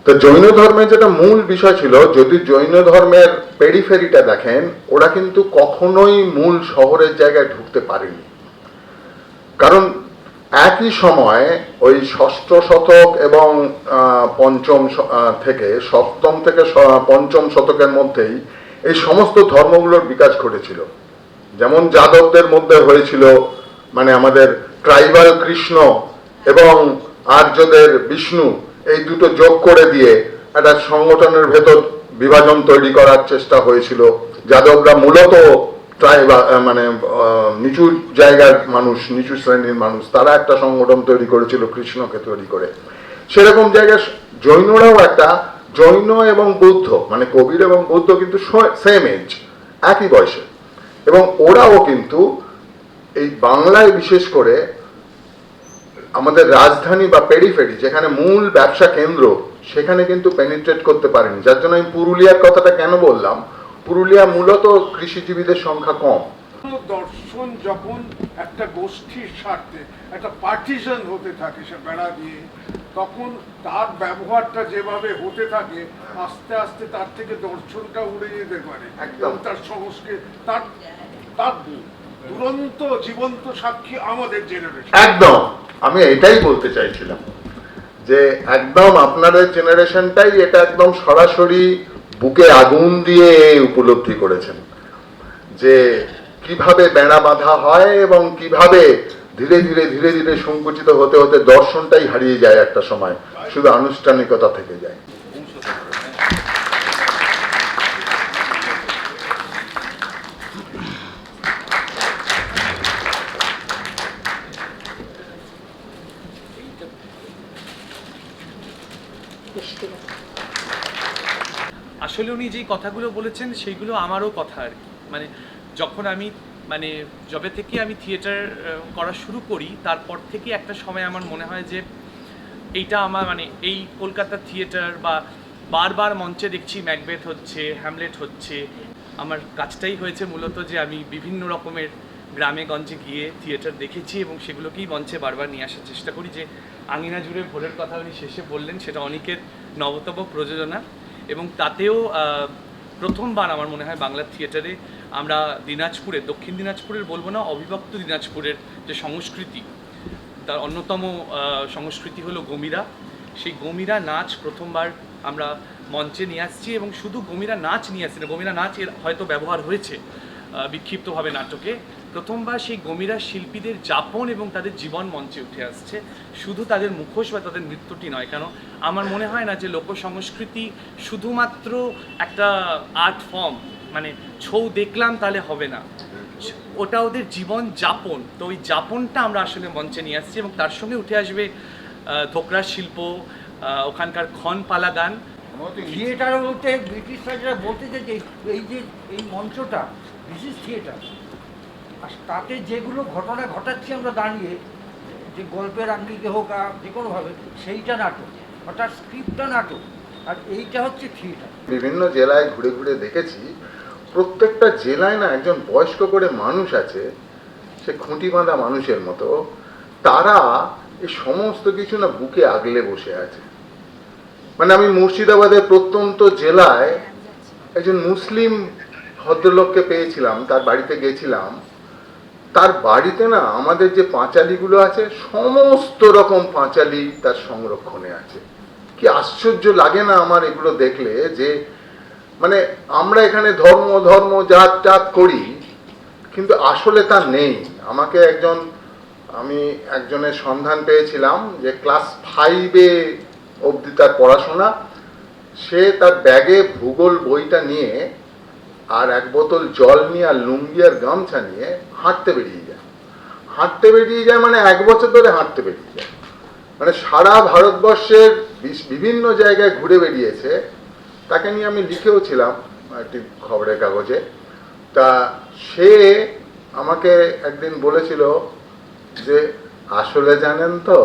I: তো জৈন ধর্মের যেটা মূল বিষয় ছিল, যদি জৈন ধর্মের পেরিফেরিটা দেখেন, ওরা কিন্তু কখনোই মূল শহরের জায়গায় ঢুকতে পারেনি। কারণ একই সময় ওই ষষ্ঠ শতক এবং পঞ্চম থেকে সপ্তম থেকে পঞ্চম শতকের মধ্যেই এই সমস্ত ধর্মগুলোর বিকাশ ঘটেছিল। যেমন যাদবদের মধ্যে হয়েছিল, মানে আমাদের ট্রাইবাল কৃষ্ণ এবং আর্যদের বিষ্ণু, এই দুটো যোগ করে দিয়ে একটা সংগঠনের ভেতর বিভাজন তৈরি করার চেষ্টা হয়েছিল। যাদবরা মূলত মানে নিচু জায়গার মানুষ, নিচু শ্রেণীর মানুষ, তারা একটা সংগঠন তৈরি করেছিল কৃষ্ণকে তৈরি করে। সেরকম জায়গায় জৈনরাও একটা, জৈন এবং বৌদ্ধ মানে কবির এবং বৌদ্ধ কিন্তু সেম এজ, একই বয়সে, এবং ওরাও কিন্তু এই বাংলায় বিশেষ করে আমাদের রাজধানী বা পেরিফেরি যেখানে মূল ব্যবসা কেন্দ্র, সেখানে কিন্তু পেনিট্রেট করতে পারেনি। যার জন্য আমি পুরুলিয়ার কথাটা কেন বললাম, পুরুলিয়া মূলত কৃষিজীবীদের সংখ্যা কম।
D: দর্শন যখন একটা গোষ্ঠীর স্বার্থে একটা পার্টিশন হতে থাকে সে বেড়া দিয়ে, তখন তার ব্যবহারটা যেভাবে হতে থাকে, আস্তে আস্তে তার থেকে দর্শনটা উড়ে যেতে পারে।
I: একদম।
D: তার সংস্কৃতি, তার তার দুরন্ত জীবন্ত সাক্ষী আমাদের জেনারেশন।
I: একদম, আমি এটাই বলতে চাইছিলাম যে একদম আপনাদের জেনারেশনটাই এটা একদম সরাসরি বুকে আগুন দিয়ে উপলব্ধি করেছেন যে কিভাবে বেড়া বাঁধা হয় এবং কিভাবে ধীরে ধীরে ধীরে ধীরে সংকুচিত হতে হতে দর্শনটাই হারিয়ে যায়, একটা সময় শুধু আনুষ্ঠানিকতা থেকে যায়।
J: আসলে উনি যেই কথাগুলো বলেছেন সেইগুলো আমারও কথা আর কি। মানে যখন আমি মানে যবে থেকে আমি থিয়েটার করা শুরু করি, তারপর থেকে একটা সময় আমার মনে হয় যে এইটা আমার মানে এই কলকাতার থিয়েটার বা বারবার মঞ্চে দেখছি ম্যাকবেথ হচ্ছে, হ্যামলেট হচ্ছে, আমার কাজটাই হয়েছে মূলত যে আমি বিভিন্ন রকমের গ্রামে গঞ্জে গিয়ে থিয়েটার দেখেছি এবং সেগুলোকেই মঞ্চে বারবার নিয়ে আসার চেষ্টা করি। যে আঙিনা জুড়ে ভোরের কথা উনি শেষে বললেন, সেটা অনেকের নবতম প্রযোজনা, এবং তাতেও প্রথমবার আমার মনে হয় বাংলার থিয়েটারে আমরা দিনাজপুরের, দক্ষিণ দিনাজপুরের বলবো না, অবিভক্ত দিনাজপুরের যে সংস্কৃতি, তার অন্যতম সংস্কৃতি হলো গমিরা। সেই গমিরা নাচ প্রথমবার আমরা মঞ্চে নিয়ে আসছি, এবং শুধু গমিরা নাচ নিয়ে আসছি না, গমিরা নাচ এর হয়তো ব্যবহার হয়েছে বিক্ষিপ্তভাবে নাটকে, প্রথমবার সেই গমিরা শিল্পীদের যাপন এবং তাদের জীবন মঞ্চে উঠে আসছে, শুধু তাদের মুখোশ বা তাদের নৃত্যটি নয়। কেন আমার মনে হয় না যে লোকসংস্কৃতি শুধুমাত্র একটা আর্ট ফর্ম, মানে ছৌ দেখলাম তাহলে হবে না, ওটা ওদের জীবন যাপন। তো ওই যাপনটা আমরা আসলে মঞ্চে নিয়ে আসছি, এবং তার সঙ্গে উঠে আসবে ধোকরার শিল্প, ওখানকার ক্ষণপালা গান।
K: থিয়েটার বলতে ব্রিটিশরা যেটা বলতে যে এই যে এই মঞ্চটা দিস ইজ থিয়েটার, আর তাতে যেগুলো ঘটনা ঘটাচ্ছি আমরা দাঁড়িয়ে, যে গল্পের আঙ্গিকে হোক আর যে কোনোভাবে, সেইটা নাটক, অর্থাৎ স্ক্রিপ্টটা নাটক, আর এইটা হচ্ছে থিয়েটার।
I: বিভিন্ন জেলায় ঘুরে ঘুরে দেখেছি, প্রত্যেকটা জেলায় না একজন বয়স্ক করে মানুষ আছে, সে খুঁটি বাঁধা মানুষের মতো, তারা এই সমস্ত কিছু না বুকে আগলে বসে আছে। মানে আমি মুর্শিদাবাদের প্রত্যন্ত জেলায় একজন মুসলিম ভদ্রলোককে পেয়েছিলাম, তার বাড়িতে গেছিলাম। তার বাড়িতে না আমাদের যে পাঁচালিগুলো আছে, সমস্ত রকম পাঁচালি তার সংরক্ষণে আছে। কি আশ্চর্য লাগে না আমার এগুলো দেখলে, যে মানে আমরা এখানে ধর্ম ধর্ম জাত জাত করি, কিন্তু আসলে তা নেই। আমাকে আমি একজনের সন্ধান পেয়েছিলাম যে ক্লাস 5 অবধি তার পড়াশোনা, সে তার ব্যাগে ভূগোল বইটা নিয়ে আর এক বোতল জল নিয়ে আর লুঙ্গি আর গামছা নিয়ে হাঁটতে বেরিয়ে যায়, মানে 1 বছর ধরে হাঁটতে বেরিয়ে যায়, মানে সারা ভারতবর্ষের বিভিন্ন জায়গায় ঘুরে বেরিয়েছে। তাকে নিয়ে আমি লিখেও ছিলাম একটি খবরের কাগজে। তা সে আমাকে একদিন বলেছিল যে আসলে জানেন তো,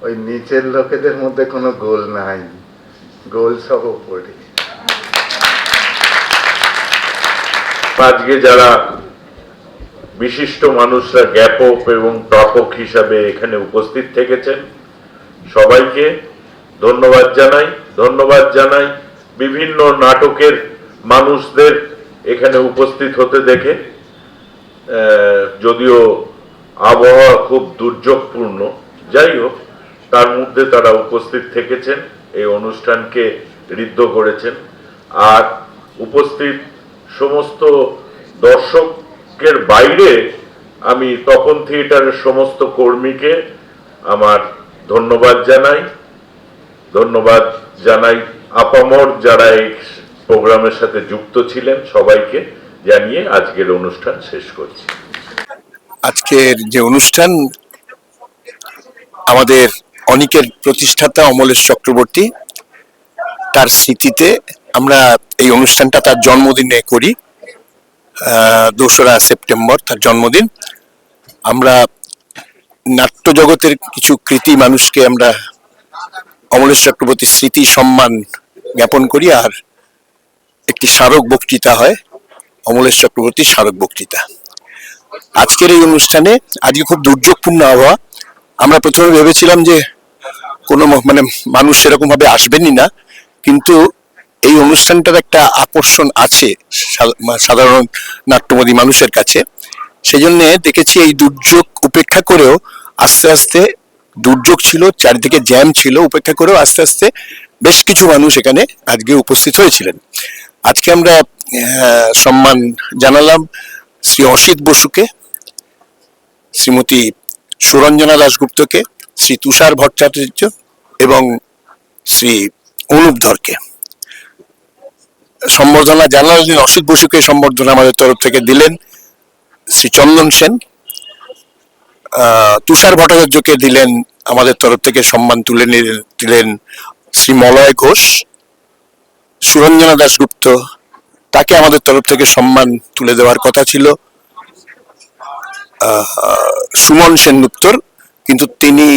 I: ওই নিচের লোকেদের মধ্যে কোনো গোল নাই, গোল সব ওপরে।
E: আজকে যারা
L: বিশিষ্ট মানুষরা জ্ঞাপক এবং প্রাপক হিসাবে এখানে উপস্থিত থেকেছেন। সবাইকে ধন্যবাদ জানাই বিভিন্ন নাটকের মানুষদের এখানে উপস্থিত হতে দেখে। যদিও আবহাওয়া খুব দুর্যোগপূর্ণ, যাই হোক তার মধ্যে তারা উপস্থিত থেকেছেন, এই অনুষ্ঠানকে ঋদ্ধ করেছেন। আর উপস্থিত সমস্ত দর্শকের বাইরে আমি তপন থিয়েটারের সমস্ত কর্মীকে আমার ধন্যবাদ জানাই আপামর যারা এই প্রোগ্রামের সাথে যুক্ত ছিলেন, সবাইকে জানিয়ে আজকের অনুষ্ঠান শেষ করছি।
I: আজকের যে অনুষ্ঠান, আমাদের অনিকের প্রতিষ্ঠাতা অমলেশ চক্রবর্তী, তার স্মৃতিতে আমরা এই অনুষ্ঠানটা তার জন্মদিনে করি। 2রা সেপ্টেম্বর তার জন্মদিন। আমরা নাট্য জগতের কিছু কৃতি মানুষকে আমরা অমলেশ চক্রবর্তীর স্মৃতি সম্মান জ্ঞাপন করি, আর একটি স্মারক বক্তৃতা হয়, অমলেশ চক্রবর্তীর স্মারক বক্তৃতা। আজকের এই অনুষ্ঠানে আজকে খুব দুর্যোগপূর্ণ আবহাওয়া। আমরা প্রথমে ভেবেছিলাম যে কোনো মানুষ সেরকম ভাবে আসবেনই না, কিন্তু এই অনুষ্ঠানটার একটা আকর্ষণ আছে সাধারণ নাট্যমোদী মানুষের কাছে। সেই জন্য দেখেছি এই দুর্যোগ উপেক্ষা করেও আস্তে আস্তে, দুর্যোগ ছিল, চারিদিকে জ্যাম ছিল, উপেক্ষা করেও আস্তে আস্তে বেশ কিছু মানুষ এখানে আজকে উপস্থিত হয়েছিলেন। আজকে আমরা সম্মান জানালাম শ্রী অসিত বসুকে, শ্রীমতী সুরঞ্জনা দাশগুপ্তকে, শ্রী তুষার ভট্টাচার্য এবং শ্রী অনুপ ধরকে। সম্বর্ধনা জানালেন অসিত বসুকে, সম্বর্ধনা আমাদের তরফ থেকে দিলেন শ্রী চন্দন সেন। তুষার ভট্টাচার্যকে দিলেন আমাদের তরফ থেকে সম্মান তুলে দিলেন শ্রী মলয় ঘোষ। সুরঞ্জনা দাশগুপ্ত, তাকে আমাদের তরফ থেকে সম্মান তুলে দেওয়ার কথা ছিল সুমন সেনগুপ্তর, কিন্তু তিনি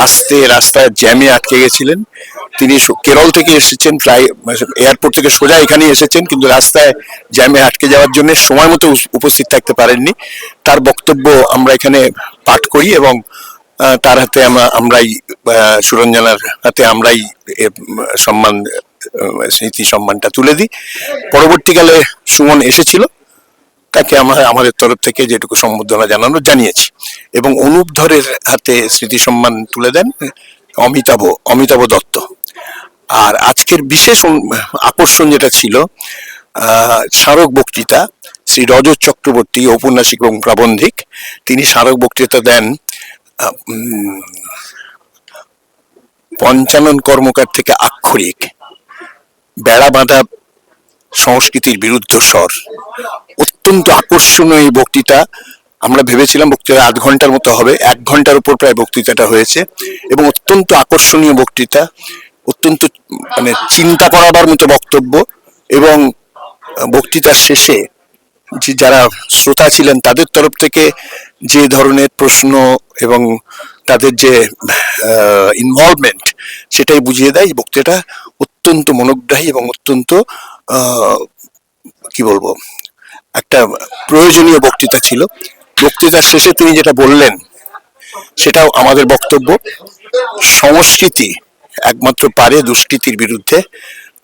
I: আসতে রাস্তায় জ্যামে আটকে গেছিলেন। তিনি কেরল থেকে এসেছেন, এয়ারপোর্ট থেকে সোজা এখানে এসেছেন, কিন্তু রাস্তায় জ্যামে আটকে যাওয়ার জন্য সময় মতো উপস্থিত থাকতে পারেননি। তার বক্তব্য আমরা এখানে পাঠ করি এবং তার হাতে আমরাই, সুরঞ্জনার হাতে আমরাই সম্মান, স্মৃতি সম্মানটা তুলে দিই। পরবর্তীকালে সুমন এসেছিল, তাকে আমাদের তরফ থেকে যেটুকু সম্বর্ধনা জানিয়েছি। এবং অনুপ ধরের হাতে স্মৃতি সম্মান তুলে দেন অমিতাভ দত্ত। আর আজকের বিশেষ আকর্ষণ যেটা ছিল স্মারক বক্তৃতা, শ্রী রজত চক্রবর্তী, ঔপন্যাসিক এবং প্রাবন্ধিক, তিনি স্মারক বক্তৃতা দেন পঞ্চানন কর্মকার থেকে আক্ষরিক, বেড়া বাঁধা সংস্কৃতির বিরুদ্ধ স্বর। অত্যন্ত আকর্ষণীয় এই বক্তৃতা। আমরা ভেবেছিলাম বক্তৃতা 8 ঘন্টার মতো হবে, 1 ঘন্টার উপর প্রায় বক্তৃতাটা হয়েছে এবং অত্যন্ত আকর্ষণীয় বক্তৃতা, অত্যন্ত চিন্তা করাবার মতো বক্তব্য। এবং বক্তৃতার শেষে যে যারা শ্রোতা ছিলেন তাদের তরফ থেকে যে ধরনের প্রশ্ন এবং তাদের যে ইনভলভমেন্ট, সেটাই বুঝিয়ে দেয় বক্তৃতা অত্যন্ত মনোগ্রাহী এবং অত্যন্ত কি বলবো, একটা প্রয়োজনীয় বক্তৃতা ছিল। বক্তৃতার শেষে তিনি যেটা বললেন সেটাও আমাদের বক্তব্য, সংস্কৃতি একমাত্র পারে দুষ্কৃতির বিরুদ্ধে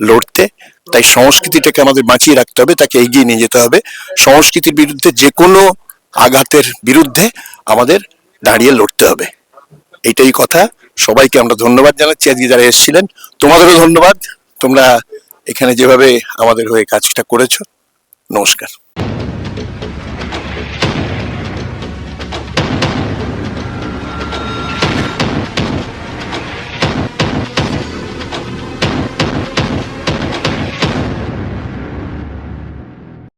I: লড়তে। তাই সংস্কৃতিটাকে আমাদের বাঁচিয়ে রাখতে হবে, তাকে এগিয়ে নিয়ে যেতে হবে। সংস্কৃতির বিরুদ্ধে যে কোনো আঘাতের বিরুদ্ধে আমাদের দাঁড়িয়ে লড়তে হবে, এইটাই কথা। সবাইকে আমরা ধন্যবাদ জানাচ্ছি আজকে যারা এসেছিলেন। তোমাদেরও ধন্যবাদ, তোমরা এখানে যেভাবে আমাদের হয়ে কাজটা করেছো। নমস্কার।